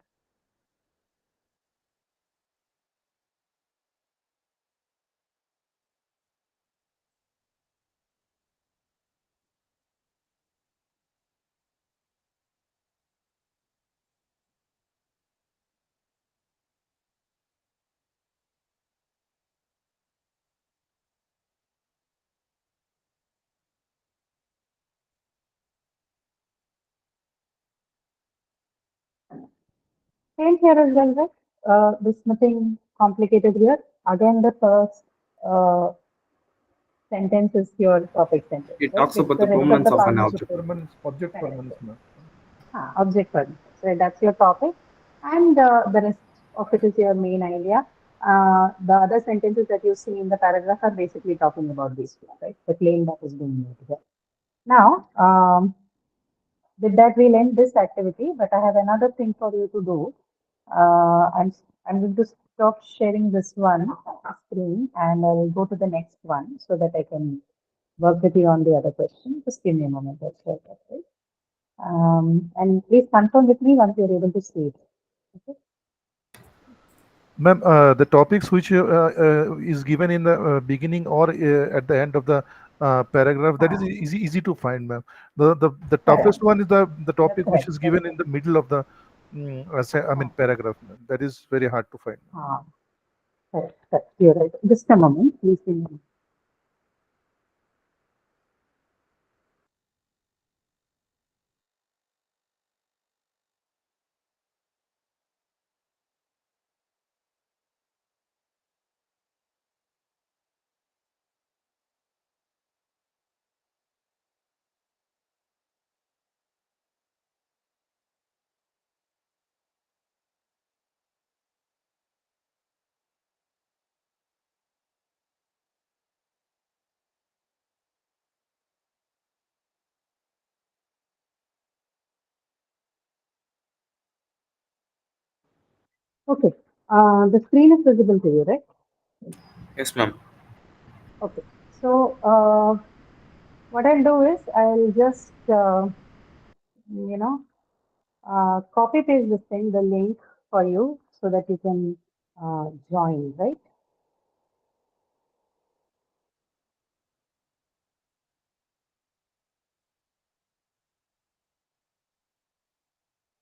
Same here as well, right? There's nothing complicated here. Again, the first uh, sentence is your topic sentence, It right? talks With about the the rest of permanence the of part an It's a object. permanence, object correct. permanence, ma'am. Object permanence, right? That's your topic, and the rest of it is your main idea. The other sentences that you see in the paragraph are basically talking about these two, right? The claim that is being made here. Now, with that, we'll end this activity, but I have another thing for you to do. I'm going to stop sharing this one screen and I'll go to the next one so that I can work with you on the other question. Just give me a moment. I'll share that, right? And please confirm with me once you're able to see it. Okay? Ma'am, the topics which is given in the beginning or at the end of the paragraph, that is Ah, easy to find, ma'am. The correct. toughest one is the That's topic which correct. is That's given in correct. the middle of the I mean Ah, paragraph, ma'am. That is very hard to find. ah, correct. Correct. You're right. Just a moment. Please give me. Okay. The screen is visible to you, right? Yes, ma'am. Okay. So, what I'll do is I'll just, you know, copy paste this thing, the link for you so that you can join, right?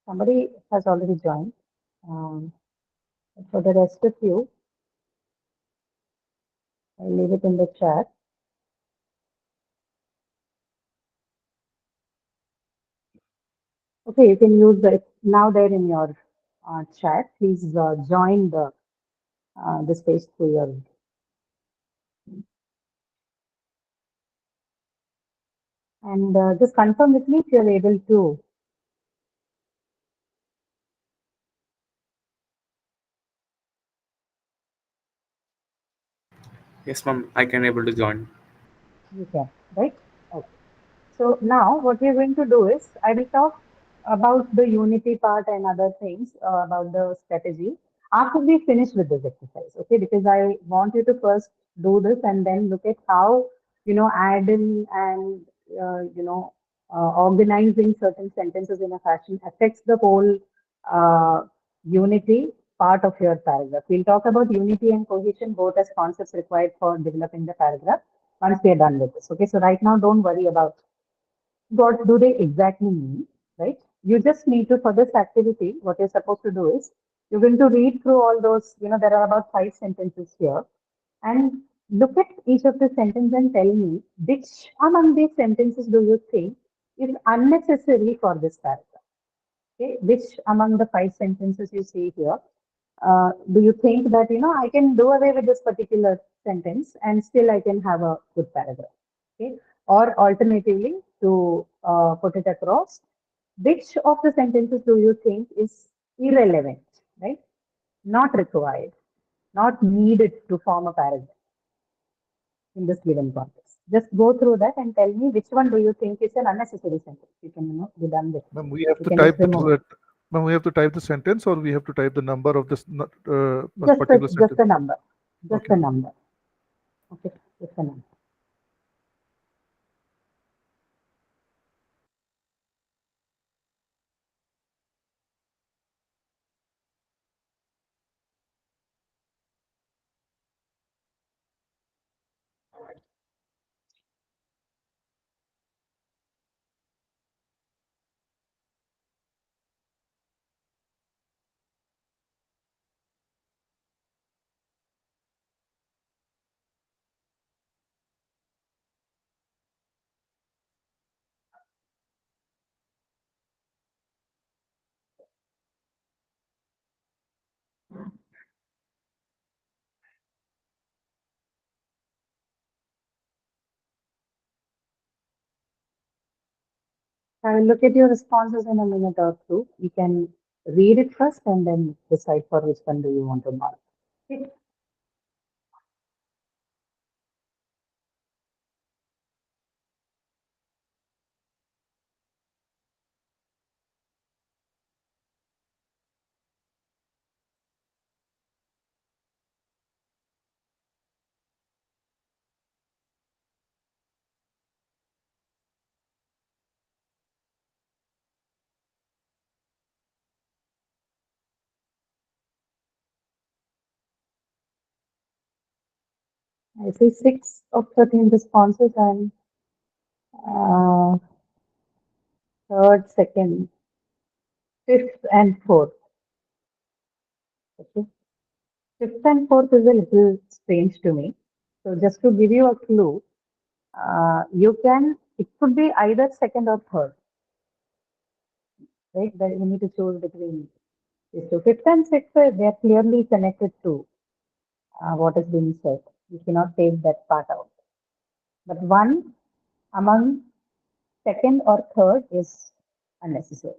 Somebody has already joined. Um, for the rest of you, I'll leave it in the chat. Okay, you can use the now there in your chat. Please join the this page through your and just confirm with me if you're able to. Yes, ma'am. I can able to join. You can, right? Okay. So now what we're going to do is I will talk about the unity part and other things about the strategy after we finish with this exercise. Okay, because I want you to first do this and then look at how add in and organizing certain sentences in a fashion affects the whole uh, unity part of your paragraph. We'll talk about unity and cohesion both as concepts required for developing the paragraph once we are done with this. Okay, so right now don't worry about what do they exactly mean, right? You just need to, for this activity, what you're supposed to do is you're going to read through all those, there are about 5 sentences here, and look at each of the sentences and tell me which among these sentences do you think is unnecessary for this paragraph? Okay, which among the 5 sentences you see here Do you think that, I can do away with this particular sentence and still I can have a good paragraph? Okay. Or alternatively, to put it across, which of the sentences do you think is irrelevant, right? Not required, not needed to form a paragraph in this given context. Just go through that and tell me which one do you think is an unnecessary sentence. You can, be done with. Ma'am, we have You to can just type the remove it. ma'am, we have to type the sentence, or we have to type the number of this Just particular just sentence. the number. Just Okay. the number. Okay, just the number. I will look at your responses in a minute or two. You can read it first and then decide for which one do you want to mark. Okay. I see 6 of 13 responses and uh, third, second, fifth, and fourth. Okay. Fifth and fourth is a little strange to me. So just to give you a clue, it could be either second or third, right? That you need to choose between these two. Fifth and sixth, they are clearly connected to what is being said. You cannot take that part out. But one among second or third is unnecessary.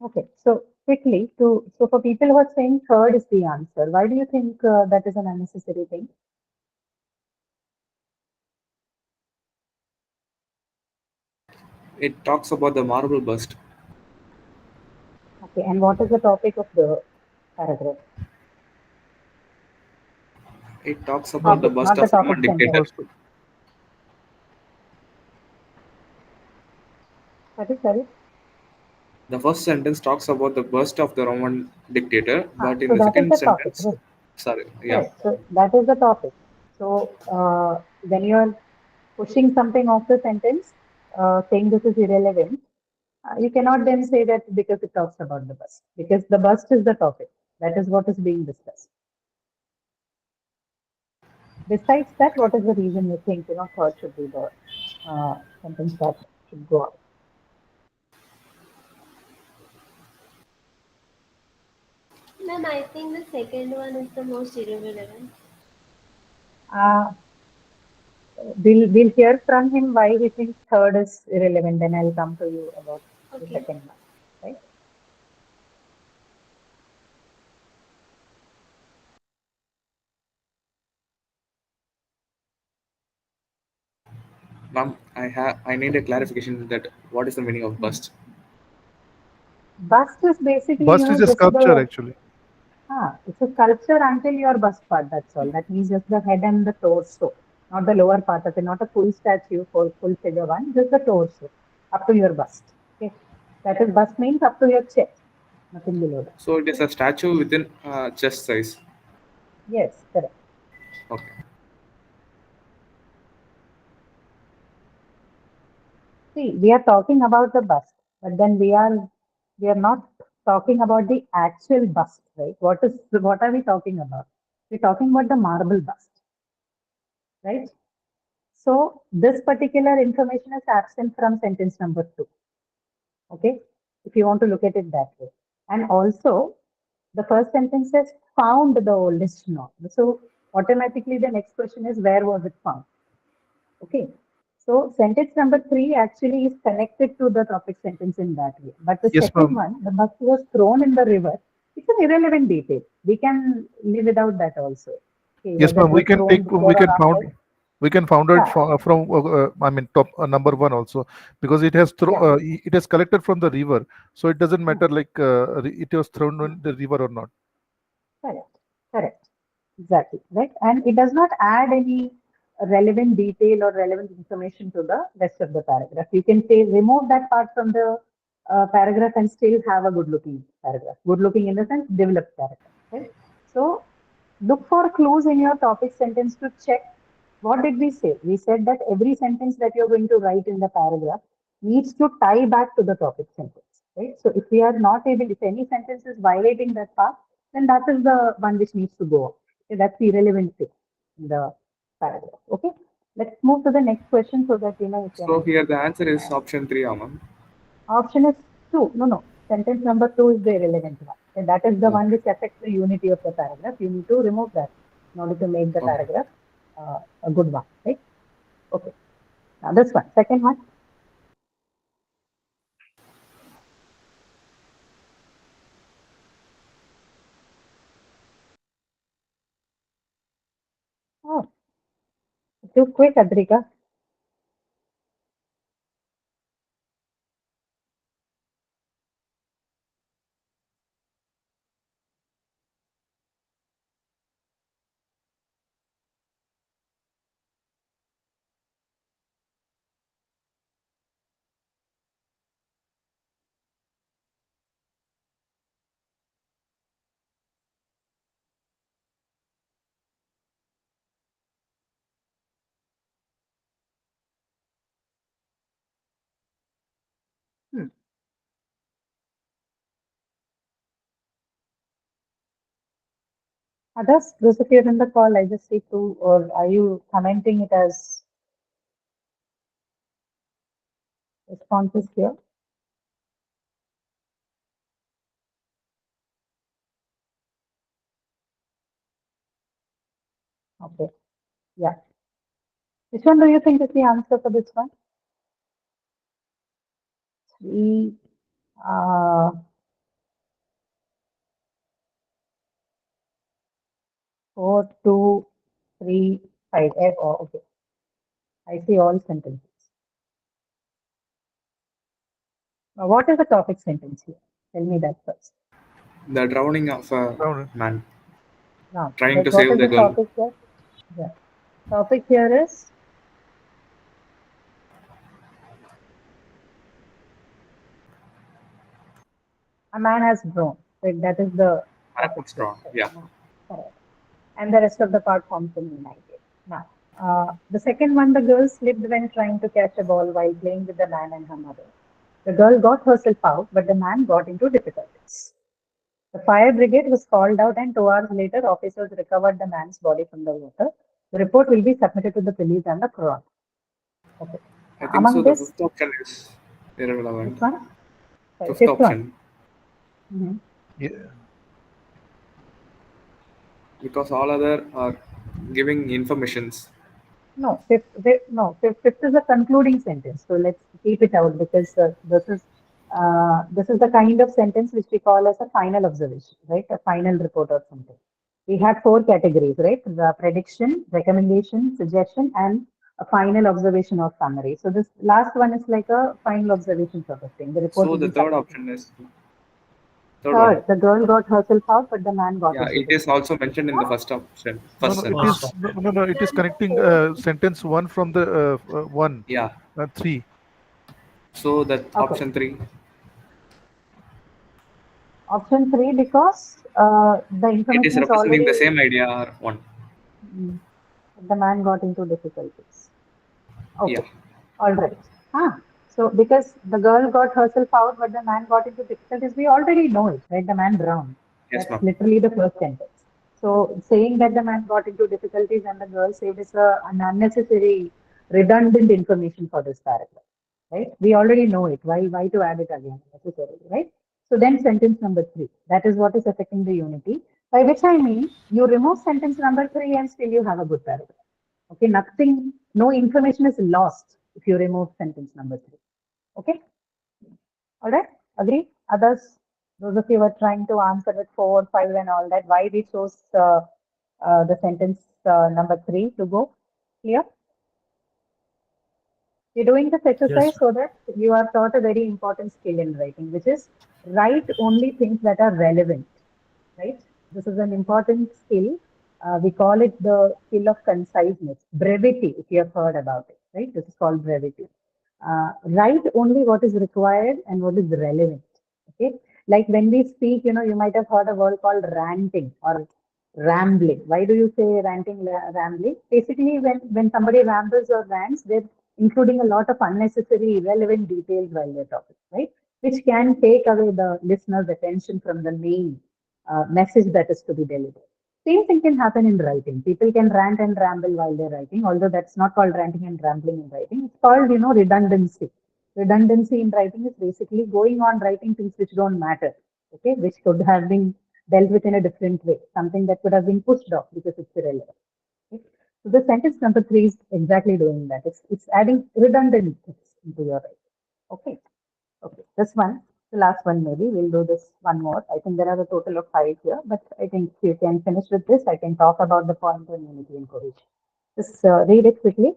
Okay, so quickly so for people who are saying third is the answer, why do you think that is an unnecessary thing? It talks about the marble bust. Okay, and what is the topic of the paragraph? It talks about the Topic, bust not the of topic Roman sentence. dictator. Sorry. The first sentence talks about the bust of the Roman dictator, but in So the that is second the topic, sentence, right? sorry, yeah, Correct. So that is the topic. So when you are pushing something off the sentence, saying this is irrelevant, you cannot then say that because it talks about the bust, because the bust is the topic. That is what is being discussed. Besides that, what is the reason you think, third should be the sentence that should go out? Ma'am, I think the second one is the most irrelevant. Uh, we'll hear from him why he thinks third is irrelevant. Then I'll come to you about the Okay. second one, right? ma'am, I need a clarification that what is the meaning of bust? Bust is basically, Bust is a just sculpture, the actually. it's a sculpture until your bust part. That's all. That means just the head and the torso, not the lower part of it, not a full statue for full figure one, just the torso up to your bust. Okay, that is bust means up to your chest, nothing below that. So it is a statue within chest size. Yes, correct. Okay. See, we are talking about the bust. But then we are not talking about the actual bust, right? What are we talking about? We're talking about the marble bust, right? So this particular information is absent from sentence number 2. Okay, if you want to look at it that way. And also, the first sentence says found the oldest known. So automatically the next question is where was it found? Okay. So sentence number 3 actually is connected to the topic sentence in that way. But the Yes, second ma'am. one, the bus was thrown in the river. It's an irrelevant detail. We can live without that also. Okay, Yes, whether ma'am. it was thrown before or after. We can found it Yeah, from I mean top number 1 also, because yeah. it has collected from the river, so it doesn't Hmm. matter like it was thrown in the river or not. Correct. Correct. Exactly. Right. And it does not add any relevant detail or relevant information to the rest of the paragraph. You can say remove that part from the paragraph and still have a good looking paragraph. Good looking in the sense developed paragraph. Right. So look for clues in your topic sentence to check what did we say. We said that every sentence that you're going to write in the paragraph needs to tie back to the topic sentence, right? So if we are not able, if any sentence is violating that part, then that is the one which needs to go. Okay, that's the irrelevant thing in the paragraph. Okay, let's move to the next question so that you So can. here the answer is option 3, ma'am. Option is 2. No, no. Sentence number 2 is the irrelevant one. And that is the one which affects the unity of the paragraph. You need to remove that in order to make the Okay. paragraph a good one, right? Okay. Now this one, second one. Oh, too quick, Adrika. Hmm. Others, those of you in the call, I just see two, or are you commenting it as responses here? Okay. Yeah. Which one do you think is the answer for this one? 3, 4, 2, 3, 5. Oh, okay. I see all sentences. Now, what is the topic sentence here? Tell me that first. The drowning of a Found man Now, trying to what save is the the girl. topic here? Yeah. Topic here is a man has grown. Right? That is the Man topic was here. drawn. Right? Yeah. Now, correct. And the rest of the part forms an united. Now, the second one, the girl slipped when trying to catch a ball while playing with the man and her mother. The girl got herself out, but the man got into difficulties. The fire brigade was called out, and 2 hours later, officers recovered the man's body from the water. The report will be submitted to the police and the crown. Okay. I think so. Among The this, fifth option is irrelevant. which one? Sorry, Fifth fifth one. option, Mhm. yeah. because all other are giving informations. No, fifth is a concluding sentence. So let's keep it out because this is the kind of sentence which we call as a final observation, right? A final report or something. We had 4 categories, right? The prediction, recommendation, suggestion, and a final observation or summary. So this last one is like a final observation sort of thing. The report So will the be third submitted to option the is third one. third. The girl got herself out, but the man got Yeah, into it is difficulty. also mentioned in the first option, No, first no, it sentence. is no, it is connecting sentence 1 from the 1 Yeah. 3. So that Okay. option 3. Option 3 because the It is information is representing the already same idea or one. the man got into difficulties. Yeah. Okay, all right. So So because the girl got herself out, but the man got into difficulties, we already know it, right? The man drowned. Yes, That's ma'am. literally the first sentence. So saying that the man got into difficulties and the girl saved is an unnecessary, redundant information for this paragraph, right? We already know it. Why to add it again necessarily, right? So then sentence number 3, that is what is affecting the unity. By which I mean you remove sentence number 3 and still you have a good paragraph. Okay, nothing, no information is lost if you remove sentence number 3. Okay, all right, agree? Others, those of you who are trying to answer with 4, 5, and all that, why we chose the sentence number 3 to go? Clear? You're doing this exercise Yes. so that you are taught a very important skill in writing, which is write only things that are relevant, right? This is an important skill. We call it the skill of conciseness, brevity, if you have heard about it, right? This is called brevity. Write only what is required and what is relevant, okay? Like when we speak, you might have heard a word called ranting or rambling. Why do you say ranting, rambling? Basically, when somebody rambles or rants, they're including a lot of unnecessary, irrelevant details while they're talking, right? Which can take away the listener's attention from the main message that is to be delivered. Same thing can happen in writing. People can rant and ramble while they're writing, although that's not called ranting and rambling in writing. It's called, redundancy. Redundancy in writing is basically going on writing things which don't matter, okay, which could have been dealt with in a different way, something that could have been pushed off because it's irrelevant. Okay? So the sentence number 3 is exactly doing that. It's adding redundant things into your writing. Okay. Okay. This one, the last one maybe. We'll do this one more. I think there are a total of 5 here, but I think you can finish with this. I can talk about the point on unity and cohesion. Just read it quickly.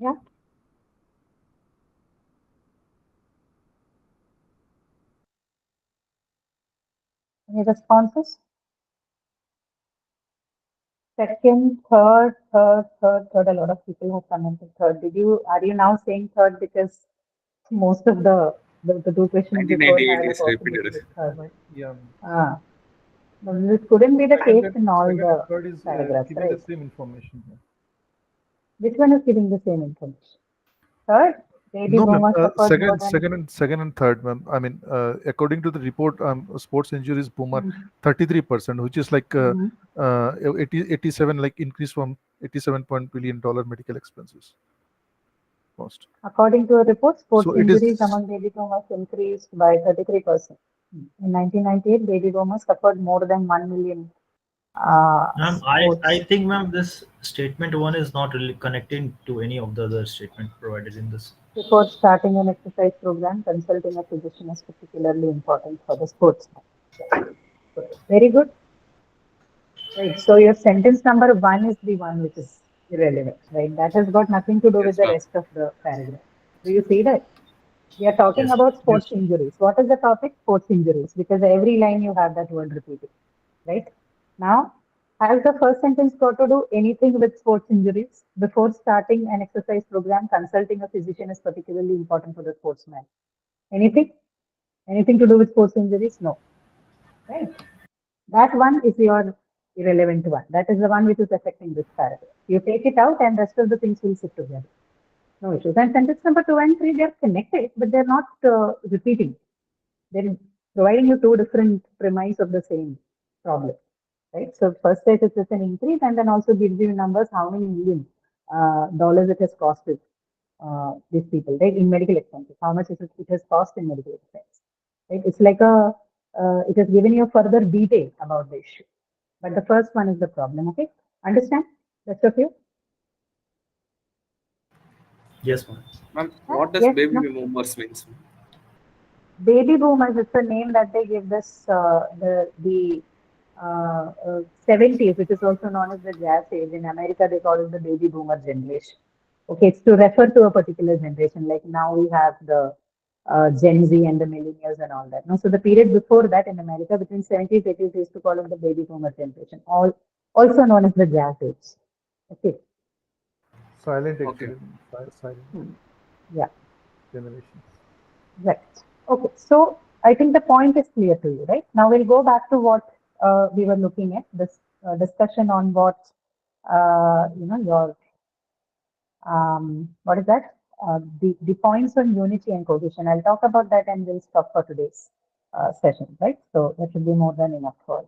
Yeah. Any responses? Second, third. A lot of people have commented third. Are you now saying third because most of the 2 questions before 1998 had a is possibility repeated. with third one? Yeah. Ah, no, this couldn't be the case in all Second and the third is paragraphs, giving right? the same information. Which one is giving the same information? Third, baby No, ma'am. boomers suffered more than. Second and third, ma'am. I mean, according to the report, sports injuries boomer Mhm. 33%, which is like Mhm. 87, like increase from 87 point billion dollar medical expenses cost. According to a report, sports So it injuries is. among baby boomers increased by 33%. In 1998, baby boomers suffered more than 1 million Ma'am, I sports. think, ma'am, this statement one is not really connecting to any of the other statement provided in this. Before starting an exercise program, consulting a physician is particularly important for the sportsman. Good. Very good. Right. So your sentence number 1 is the one which is irrelevant, right? That has got nothing to do with Yes, the ma'am. rest of the paragraph. Do you see that? We are talking Yes. about Yes. sports injuries. What is the topic? Sports injuries, because every line you have that word repeated, right? Now, has the first sentence got to do anything with sports injuries? Before starting an exercise program, consulting a physician is particularly important for the sportsman. Anything? Anything to do with sports injuries? No. Right? That one is your irrelevant one. That is the one which is affecting this paragraph. You take it out and rest of the things will sit together. No issues. And sentence number 2 and 3, they are connected, but they're not repeating. They're providing you 2 different premise of the same problem. Right? So first says it's an increase and then also gives you numbers how many million dollars it has costed these people, right? In medical expenses, how much it has cost in medical expense, right? It's like it has given you a further detail about the issue. But the first one is the problem, okay? Understand? Rest of you? Yes, ma'am. Ma'am, Huh? what does Yes, baby no? boomers means? Baby boomers, it's a name that they give this, the 70s, which is also known as the jazz age. In America, they call it the baby boomer generation. Okay, it's to refer to a particular generation. Like now we have the Gen Z and the millennials and all that. No, so the period before that in America, between 70s, 80s, they used to call it the baby boomer generation, also known as the jazz age. Okay. Silent Okay. actually. Silent Yeah. generations. Right. Okay. So I think the point is clear to you, right? Now we'll go back to what we were looking at, this discussion on what, your, what is that? The points on unity and cohesion. I'll talk about that and we'll stop for today's session, right? So that should be more than enough for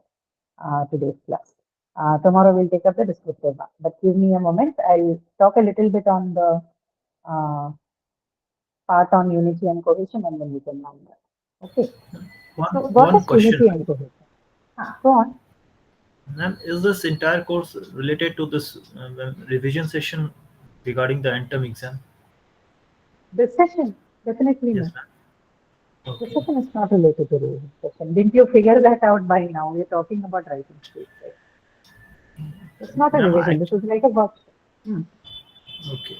today's class. Tomorrow we'll take up the descriptive one, but give me a moment. I'll talk a little bit on the part on unity and cohesion and then we can move on. Okay. So what One is question. unity and cohesion? Go on. Ma'am, is this entire course related to this revision session regarding the end term exam? This session, definitely Yes, no. ma'am. This Okay. session is not related to the session. Didn't you figure that out by now? We're talking about writing speed, right? It's not a Ma'am, revision. This is like a workshop. okay.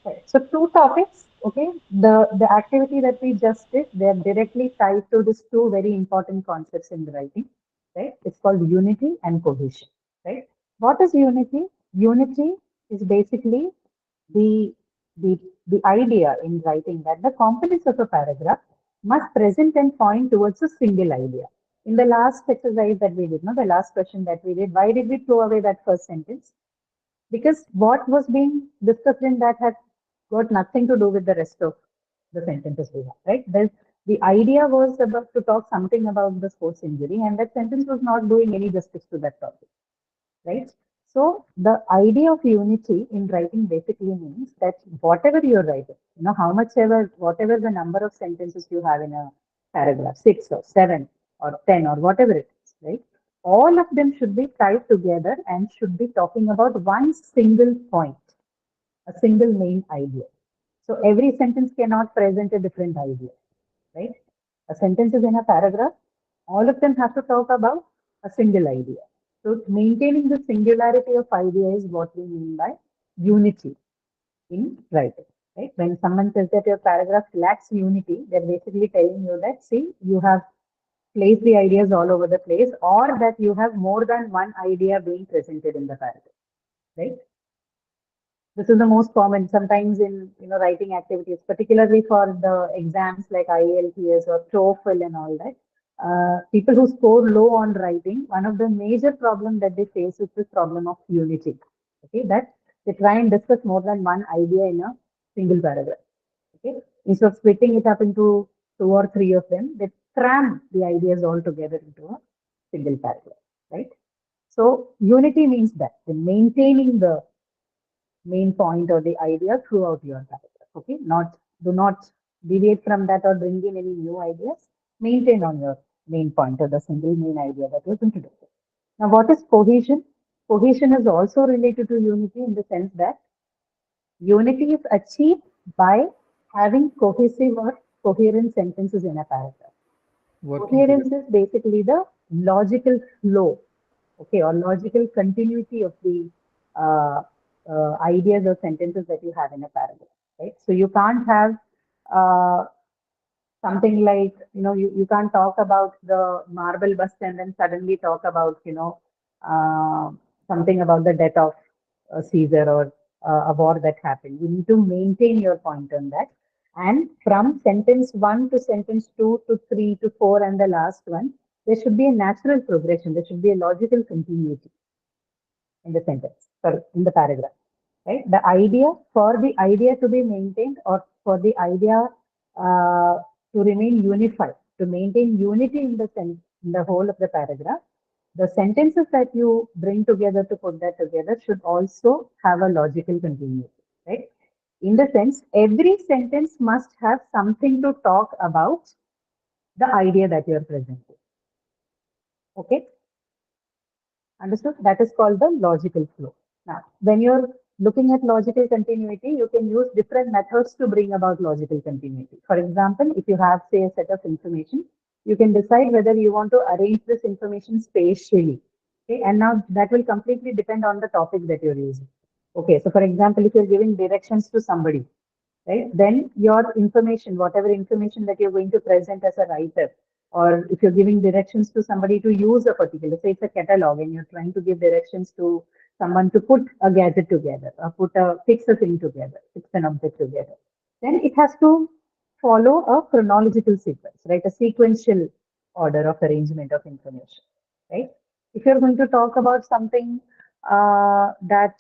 Right. So two topics. Okay. The activity that we just did, they're directly tied to these two very important concepts in the writing. Right. It's called unity and cohesion. Right. What is unity? Unity is basically the the idea in writing that the components of a paragraph must present and point towards a single idea. In the last exercise that we did, no, the last question that we did, why did we throw away that first sentence? Because what was being discussed in that had got nothing to do with the rest of the sentences we have, right? The idea was about to talk something about the sports injury, and that sentence was not doing any justice to that topic, right? So the idea of unity in writing basically means that whatever you're writing, how much ever, whatever the number of sentences you have in a paragraph, 6 or 7 or 10 or whatever it is, right? All of them should be tied together and should be talking about one single point, a single main idea. So every sentence cannot present a different idea, right? A sentence is in a paragraph, all of them have to talk about a single idea. So maintaining the singularity of idea is what we mean by unity in writing, right? When someone says that your paragraph lacks unity, they're basically telling you that, see, you have placed the ideas all over the place, or that you have more than one idea being presented in the paragraph, right? This is the most common sometimes in writing activities, particularly for the exams like IELTS or TOEFL and all that. People who score low on writing, one of the major problems that they face is this problem of unity. Okay, that they try and discuss more than one idea in a single paragraph. Okay, instead of splitting it up into 2 or 3 of them, they cram the ideas all together into a single paragraph. Right. So unity means that maintaining the main point or the idea throughout your paragraph. Okay, do not deviate from that or bring in any new ideas. Maintain on your main point or the single main idea that you're going to do. Now, what is cohesion? Cohesion is also related to unity in the sense that unity is achieved by having cohesive or coherent sentences in a paragraph. Working together. Coherence is basically the logical flow, okay, or logical continuity of the ideas or sentences that you have in a paragraph, right? So you can't have uh, something like, you can't talk about the marble bust and then suddenly talk about, uh, something about the death of Caesar or a war that happened. You need to maintain your point on that. And from sentence 1 to sentence 2 to 3 to 4 and the last one, there should be a natural progression. There should be a logical continuity in the sentence, sorry, in the paragraph, right? The idea, for the idea to be maintained or for the idea to remain unified, to maintain unity in the whole of the paragraph, the sentences that you bring together to put that together should also have a logical continuity, right? In the sense, every sentence must have something to talk about the idea that you are presenting. Okay? Understood? That is called the logical flow. Now, when you're looking at logical continuity, you can use different methods to bring about logical continuity. For example, if you have, say, a set of information, you can decide whether you want to arrange this information spatially. Okay, and now that will completely depend on the topic that you're using. Okay, so for example, if you're giving directions to somebody, right, then your information, whatever information that you're going to present as a writer, or if you're giving directions to somebody to use a particular, say it's a catalog and you're trying to give directions to someone to put a gadget together or fix a thing together, fix an object together, then it has to follow a chronological sequence, right? A sequential order of arrangement of information, right? If you're going to talk about something that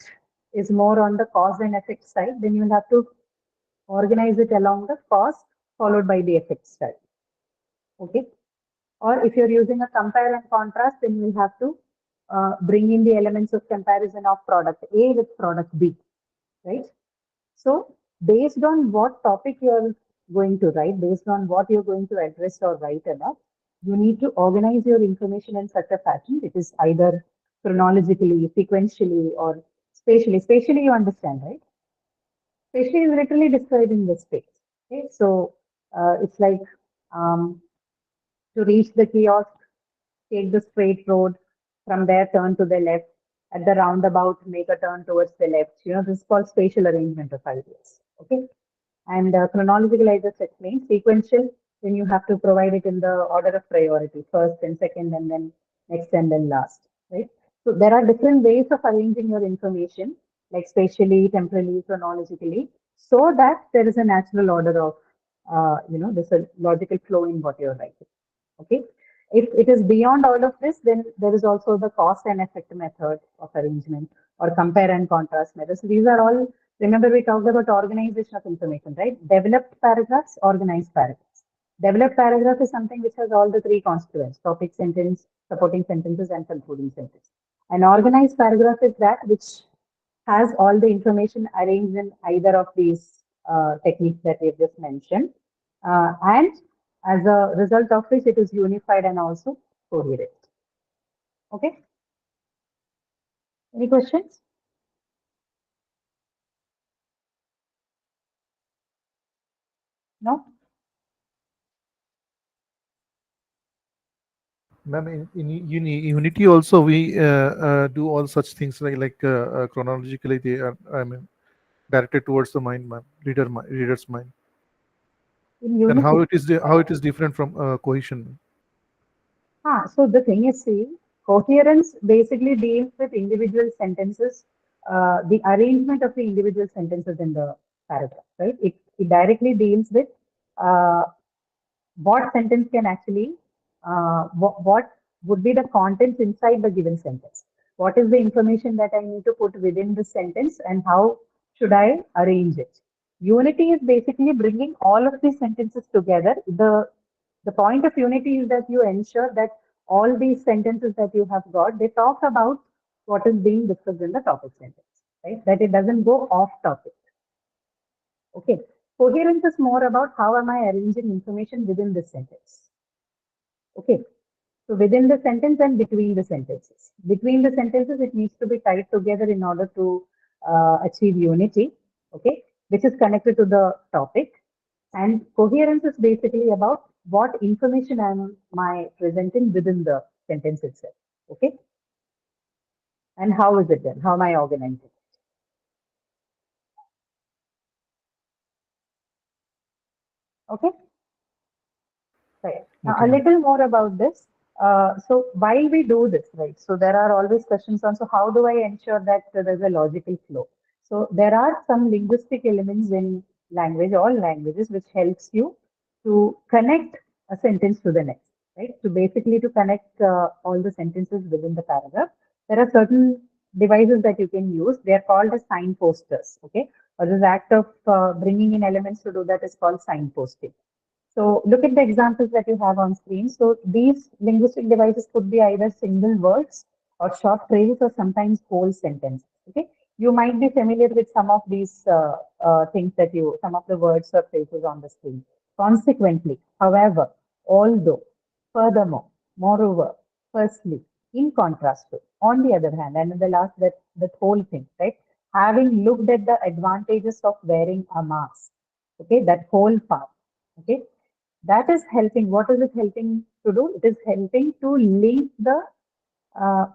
is more on the cause and effect side, then you'll have to organize it along the cause followed by the effect side. Okay. Or if you're using a compare and contrast, then you have to bring in the elements of comparison of product A with product B, right? So based on what topic you're going to write, based on what you're going to address or write about, you need to organize your information in such a fashion it is either chronologically, sequentially, or spatially. Spatially, you understand, right? Spatially is literally describing the space. Okay, so it's like to reach the kiosk, take the straight road, from there turn to the left, at the roundabout make a turn towards the left. You know, this is called spatial arrangement of ideas. Okay, and chronological I just explained. Sequential, then you have to provide it in the order of priority, first and second, and then next and then last, right? So there are different ways of arranging your information, like spatially, temporally, chronologically, so that there is a natural order of, there's a logical flow in what you're writing. Okay. If it is beyond all of this, then there is also the cause and effect method of arrangement or compare and contrast methods. So these are all, remember we talked about organization of information, right? Developed paragraphs, organized paragraphs. Developed paragraph is something which has all the three constituents: topic, sentence, supporting sentences, and concluding sentence. An organized paragraph is that which has all the information arranged in either of these techniques that we've just mentioned. And as a result of which it is unified and also coherent. Okay. Any questions? No? Ma'am, in Unity also we do all such things like chronologically they are, I mean, directed towards the mind, ma'am, reader's mind. In Then Unity. how it is different from cohesion? So the thing is, see, coherence basically deals with individual sentences, the arrangement of the individual sentences in the paragraph, right? It directly deals with uh, what sentence can actually, what would be the contents inside the given sentence. What is the information that I need to put within the sentence and how should I arrange it? Unity is basically bringing all of these sentences together. The point of unity is that you ensure that all these sentences that you have got, they talk about what is being discussed in the topic sentence, right? That it doesn't go off topic. Okay. Coherence is more about how am I arranging information within the sentence. Okay. So within the sentence and between the sentences. Between the sentences, it needs to be tied together in order to achieve unity. Okay. Which is connected to the topic. And coherence is basically about what information am I presenting within the sentence itself. Okay. And how is it done? How am I organizing it? Okay. Right. Now, a little more about this. So while we do this, right, so there are always questions on, so how do I ensure that there's a logical flow? So there are some linguistic elements in language, all languages, which helps you to connect a sentence to the next, right? So basically to connect all the sentences within the paragraph, there are certain devices that you can use. They are called as signposters, okay? Or this act of bringing in elements to do that is called signposting. So look at the examples that you have on screen. So these linguistic devices could be either single words or short phrases or sometimes whole sentences. Okay. You might be familiar with some of these things some of the words or phrases on the screen. Consequently, however, although, furthermore, moreover, firstly, in contrast to, on the other hand, and in the last, that whole thing, right? Having looked at the advantages of wearing a mask, okay, that whole part, okay, that is helping. What is it helping to do? It is helping to link uh,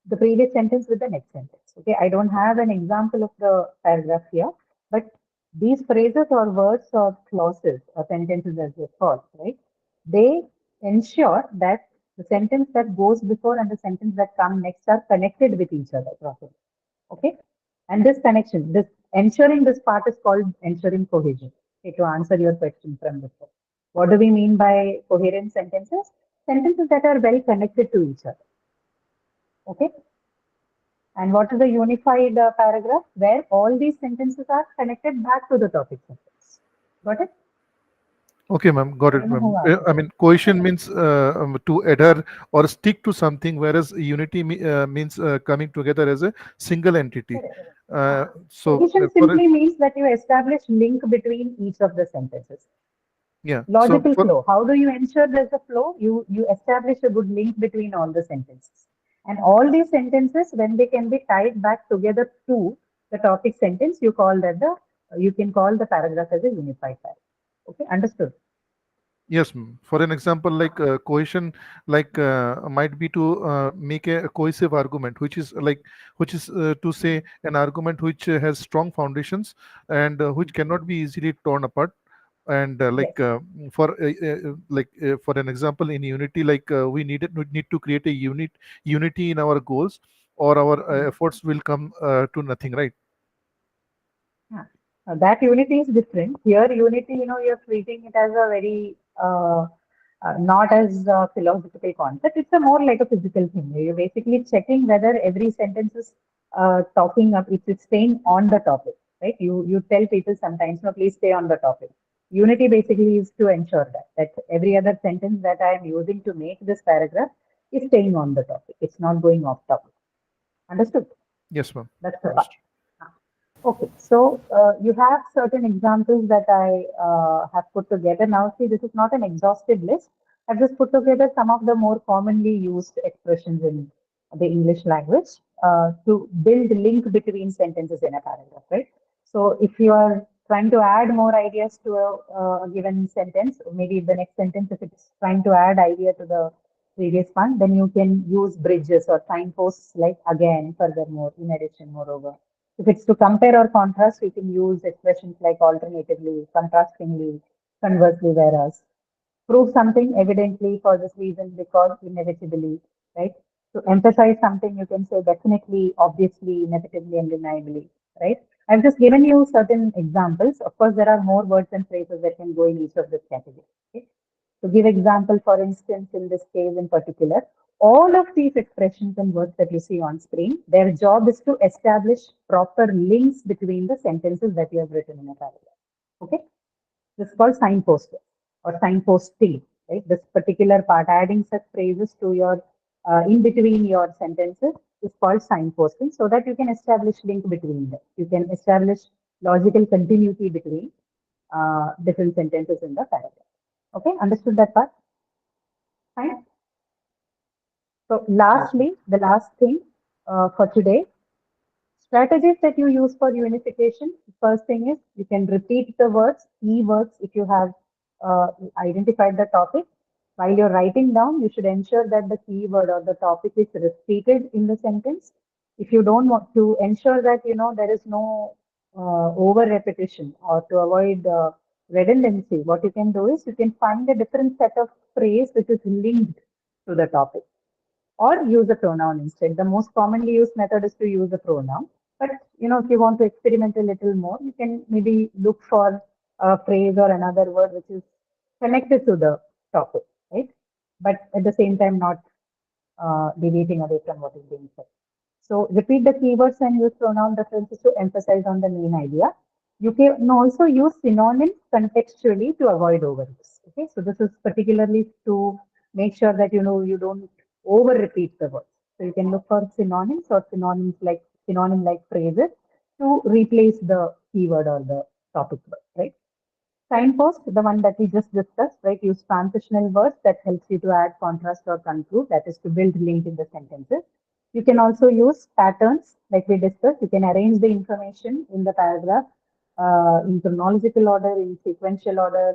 the previous sentence with the next sentence. Okay, I don't have an example of the paragraph here, but these phrases or words or clauses or sentences as they call, right? They ensure that the sentence that goes before and the sentence that come next are connected with each other properly. Okay, and this connection, this ensuring this part is called ensuring cohesion. Okay, to answer your question from before, what do we mean by coherent sentences? Sentences that are well connected to each other. Okay. And what is a unified paragraph? Where all these sentences are connected back to the topic sentence. Got it? Okay, ma'am, got I it, don't know ma'am. who I asked. mean, cohesion means to adhere or stick to something, whereas unity means coming together as a single entity. Correct. So, Cohesion for simply means that you establish link between each of the sentences. yeah, so Logical for flow. How do you ensure there's a flow? You establish a good link between all the sentences. And all these sentences, when they can be tied back together to the topic sentence, you can call the paragraph as a unified paragraph. Okay, understood? yes, ma'am. For an example, like cohesion, like might be to make a cohesive argument, which is to say an argument which has strong foundations and which cannot be easily torn apart. And Yes. for an example, in unity, like we need to create a unity in our goals, or our efforts will come to nothing, right? Yeah. That unity is different. Here, unity, you're treating it as a very, not as a philosophical concept. It's a more like a physical thing. You're basically checking whether every sentence is talking up, it's staying on the topic, right? You tell people sometimes, no, please stay on the topic. Unity basically is to ensure that every other sentence that I am using to make this paragraph is staying on the topic. It's not going off topic. Understood? Yes, ma'am. That's the part. Understood. Okay, so you have certain examples that I have put together. Now, see, this is not an exhaustive list. I've just put together some of the more commonly used expressions in the English language to build link between sentences in a paragraph, right? So, if you are trying to add more ideas to a given sentence, or maybe the next sentence, if it's trying to add idea to the previous one, then you can use bridges or signposts like again, furthermore, in addition, moreover. If it's to compare or contrast, we can use expressions like alternatively, contrastingly, conversely, whereas. Prove something evidently for this reason because inevitably, right? To emphasize something, you can say definitely, obviously, inevitably, undeniably, right? I've just given you certain examples. Of course, there are more words and phrases that can go in each of this category. Okay? To give example, for instance, in this case in particular, all of these expressions and words that you see on screen, their job is to establish proper links between the sentences that you have written in a paragraph. Okay? This is called signposting or signposting, right? This particular part, adding such phrases to your in between your sentences is called signposting so that you can establish link between them. You can establish logical continuity between different sentences in the paragraph. Okay, understood that part? Fine. So Yes, ma'am. lastly, the last thing for today, strategies that you use for unification. First thing is you can repeat the words, keywords, if you have identified the topic. While you're writing down, you should ensure that the keyword or the topic is repeated in the sentence. If you don't want to ensure that there is no over repetition or to avoid redundancy, what you can do is you can find a different set of phrase which is linked to the topic or use a pronoun instead. The most commonly used method is to use a pronoun. But if you want to experiment a little more, you can maybe look for a phrase or another word which is connected to the topic, right? But at the same time, not deviating away from what is being said. So repeat the keywords and use pronoun references to emphasize on the main idea. You can also use synonyms contextually to avoid overuse. Okay, so this is particularly to make sure that you don't over repeat the words. So you can look for synonyms or synonyms like synonym-like phrases to replace the keyword or the topic word, right? Signpost, the one that we just discussed, right? Use transitional words that helps you to add contrast or conclude, that is to build link in the sentences. You can also use patterns, like we discussed. You can arrange the information in the paragraph in chronological order, in sequential order,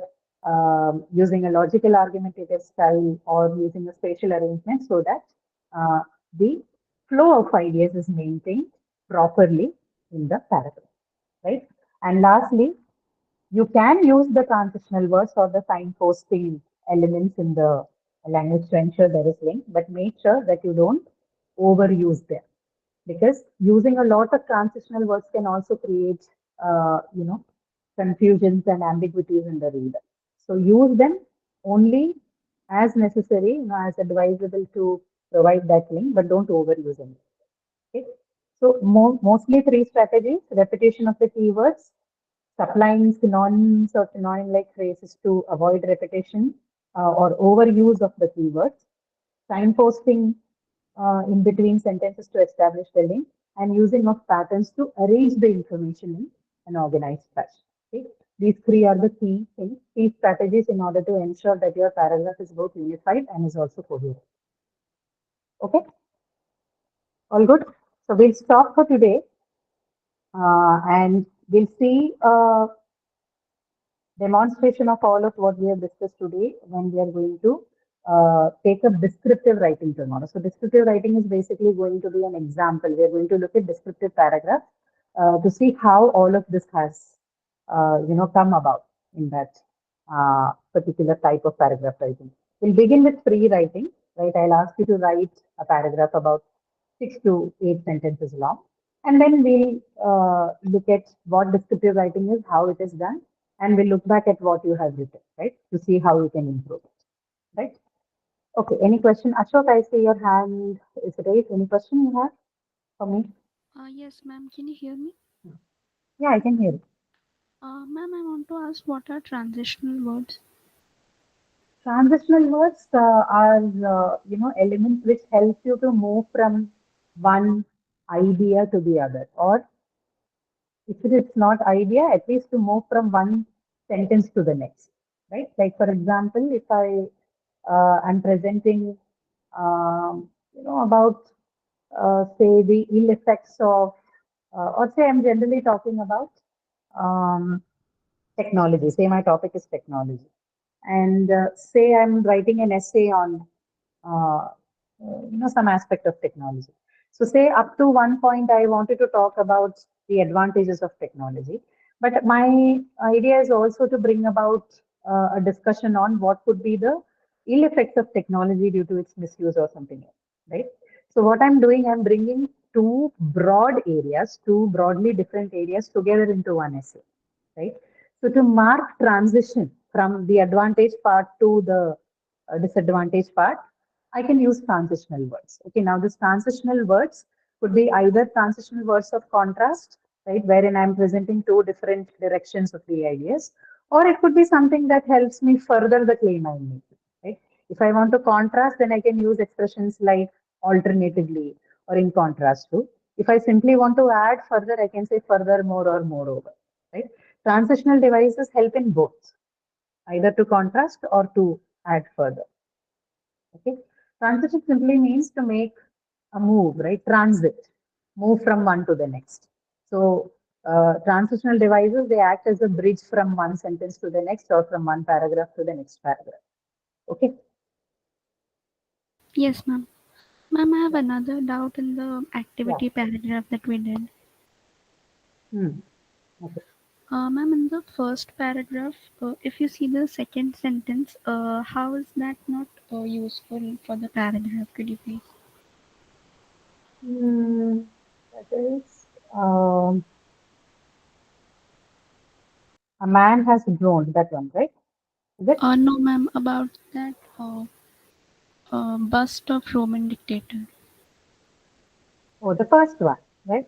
using a logical argumentative style, or using a spatial arrangement so that the flow of ideas is maintained properly in the paragraph, right? And lastly, you can use the transitional words or the signposting elements in the language to ensure there is link, but make sure that you don't overuse them, because using a lot of transitional words can also create, confusions and ambiguities in the reader. So use them only as necessary, as advisable to provide that link, but don't overuse them. Okay. So mostly three strategies: repetition of the keywords, supplying synonyms or synonym-like phrases to avoid repetition or overuse of the keywords, signposting in between sentences to establish the link, and using of patterns to arrange the information in an organized fashion. Okay? These three are the key things, key strategies in order to ensure that your paragraph is both unified and is also coherent. Okay? All good? So we'll stop for today and we'll see demonstration of all of what we have discussed today when we are going to take up descriptive writing tomorrow. So descriptive writing is basically going to be an example. We are going to look at descriptive paragraph to see how all of this has, come about in that particular type of paragraph writing. We'll begin with free writing, right? I'll ask you to write a paragraph about 6 to 8 sentences long. And then we'll look at what descriptive writing is, how it is done, and we'll look back at what you have written, right, to see how you can improve it, right? Okay, any question? Ashok, I see your hand is raised. Any question you have for me? Yes, ma'am. Can you hear me? Yeah, I can hear you. Ma'am, I want to ask what are transitional words? Transitional words are, elements which help you to move from one idea to the other, or if it is not idea, at least to move from one sentence to the next, right? Like for example, if I am presenting, about say the ill effects of, or say I'm generally talking about technology. Say my topic is technology, and say I'm writing an essay on, some aspect of technology. So say up to one point, I wanted to talk about the advantages of technology, but my idea is also to bring about a discussion on what could be the ill effects of technology due to its misuse or something else, right? So what I'm doing, I'm bringing two broadly different areas together into one essay, right? So to mark transition from the advantage part to the disadvantage part, I can use transitional words. Okay, now this transitional words could be either transitional words of contrast, right, wherein I'm presenting two different directions of the ideas, or it could be something that helps me further the claim I'm making, right? If I want to contrast, then I can use expressions like alternatively or in contrast to. If I simply want to add further, I can say furthermore or moreover, right? Transitional devices help in both, either to contrast or to add further. Okay. Transition simply means to make a move, right? Transit, move from one to the next. So transitional devices, they act as a bridge from one sentence to the next or from one paragraph to the next paragraph. Okay. Yes, ma'am. Ma'am, I have another doubt in the activity paragraph that we did. Okay. Ma'am, in the first paragraph, if you see the second sentence, how is that not useful for the paragraph? Could you please? That is, a man has grown, that one, right? Is it? No, ma'am, about that bust of Roman dictator. Oh, the first one, right?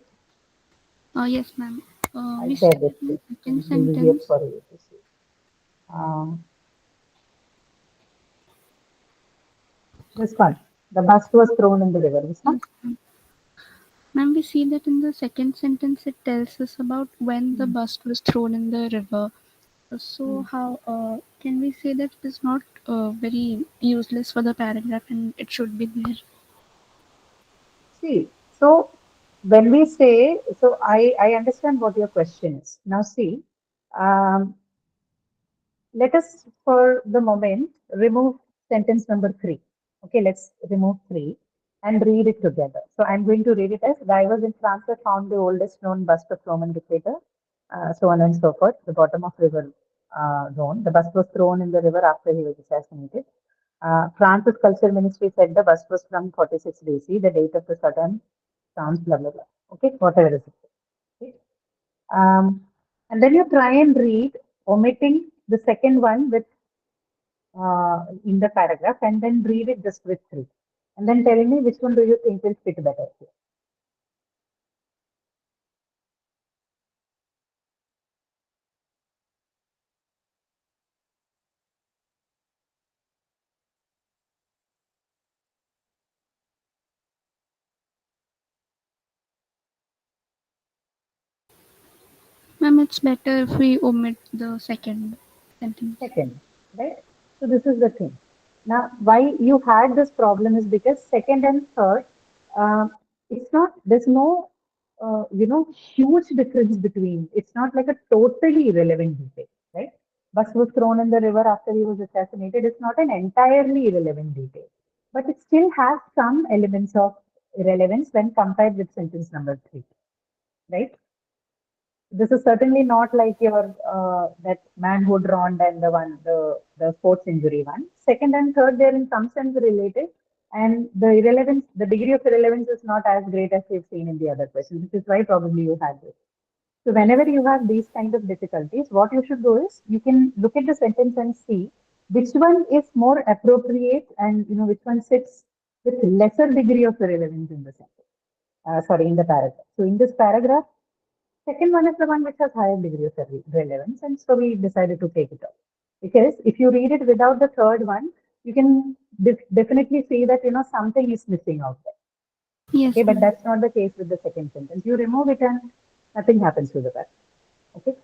Yes, ma'am. I We shared see it. the It second will be easier sentence. for you to see. This one, the bust was thrown in the river. This one? Yes, ma'am. Ma'am, we see that in the second sentence it tells us about when the bust was thrown in the river. So how can we say that it is not very useless for the paragraph and it should be there? See, so when we say, so I understand what your question is. Now see, um, let us for the moment remove sentence number 3. Okay, let's remove 3 and read it together. So I'm going to read it as divers in France have found the oldest known bust of Roman dictator, so on and so forth, the bottom of river Rhone. The bust was thrown in the river after he was assassinated. France's culture ministry said the bust was from 46 BC, the date of the sudden sounds blah blah blah. Okay, whatever is it. Okay. And then you try and read, omitting the second one with in the paragraph, and then read it just with 3, and then tell me which one do you think will fit better here. Ma'am, it's better if we omit the second sentence. Second, right? So this is the thing. Now, why you had this problem is because second and third, it's not. There's no, huge difference between. It's not like a totally irrelevant detail, right? Bus was thrown in the river after he was assassinated. It's not an entirely irrelevant detail, but it still has some elements of relevance when compared with sentence number 3, right? This is certainly not like your that manhood round and the sports injury one. Second and third, they're in some sense related, and the degree of irrelevance is not as great as we've seen in the other questions, which is why probably you had this. So whenever you have these kind of difficulties, what you should do is you can look at the sentence and see which one is more appropriate, and which one sits with lesser degree of irrelevance in the sentence. In the paragraph. So in this paragraph, second one is the one which has higher degree of relevance, and so we decided to take it out. Because if you read it without the third one, you can definitely see that something is missing out there. Yes, Okay, but ma'am. that's not the case with the second sentence. You remove it and nothing happens to the paragraph. Okay,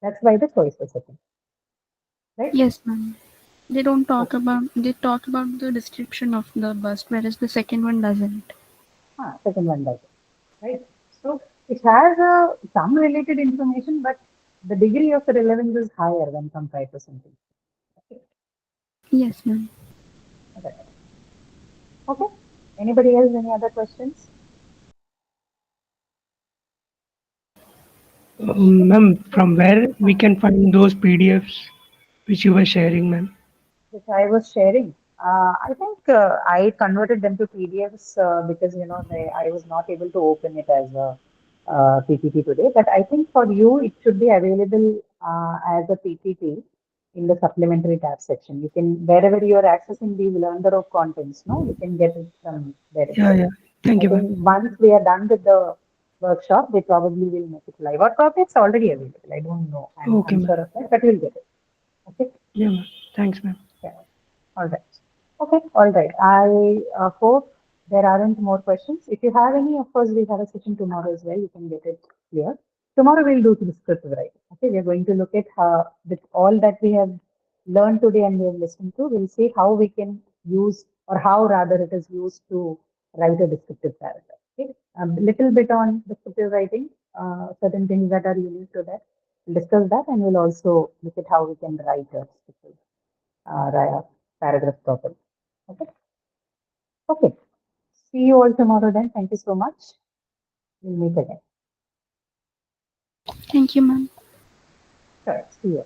that's why the choice was second. Right? Yes, ma'am. They talk about the description of the bust, whereas the second one doesn't. Second one does it. Right? So it has some related information, but the degree of relevance is higher when compared to something. Okay. Yes, ma'am. Okay. Anybody else? Any other questions? Ma'am, from where we can find those PDFs which you were sharing, ma'am? Which I was sharing. I think I converted them to PDFs because I was not able to open it as a PPT today. But I think for you it should be available as a PPT in the supplementary tab section. You can, wherever you are accessing these learner of contents, you can get it from there. Yeah. Thank I you, think ma'am. once we are done with the workshop, they probably will make it live. Or probably it's already available. I don't know. I'm Okay, unsure ma'am. of that, but we'll get it. Okay. Yeah, ma'am. Thanks, ma'am. Yeah. All right. Okay. All right. I hope there aren't more questions. If you have any, of course, we have a session tomorrow as well. You can get it clear. Tomorrow we'll do descriptive writing. Okay. We're going to look at how, with all that we have learned today and we have listened to, we'll see how we can use, or how rather it is used to write a descriptive paragraph. Okay. A little bit on descriptive writing, certain things that are unique to that. We'll discuss that, and we'll also look at how we can write a descriptive paragraph properly. Okay. Okay. See you all tomorrow then. Thank you so much. We'll meet again. Thank you, ma'am. Sure. See you.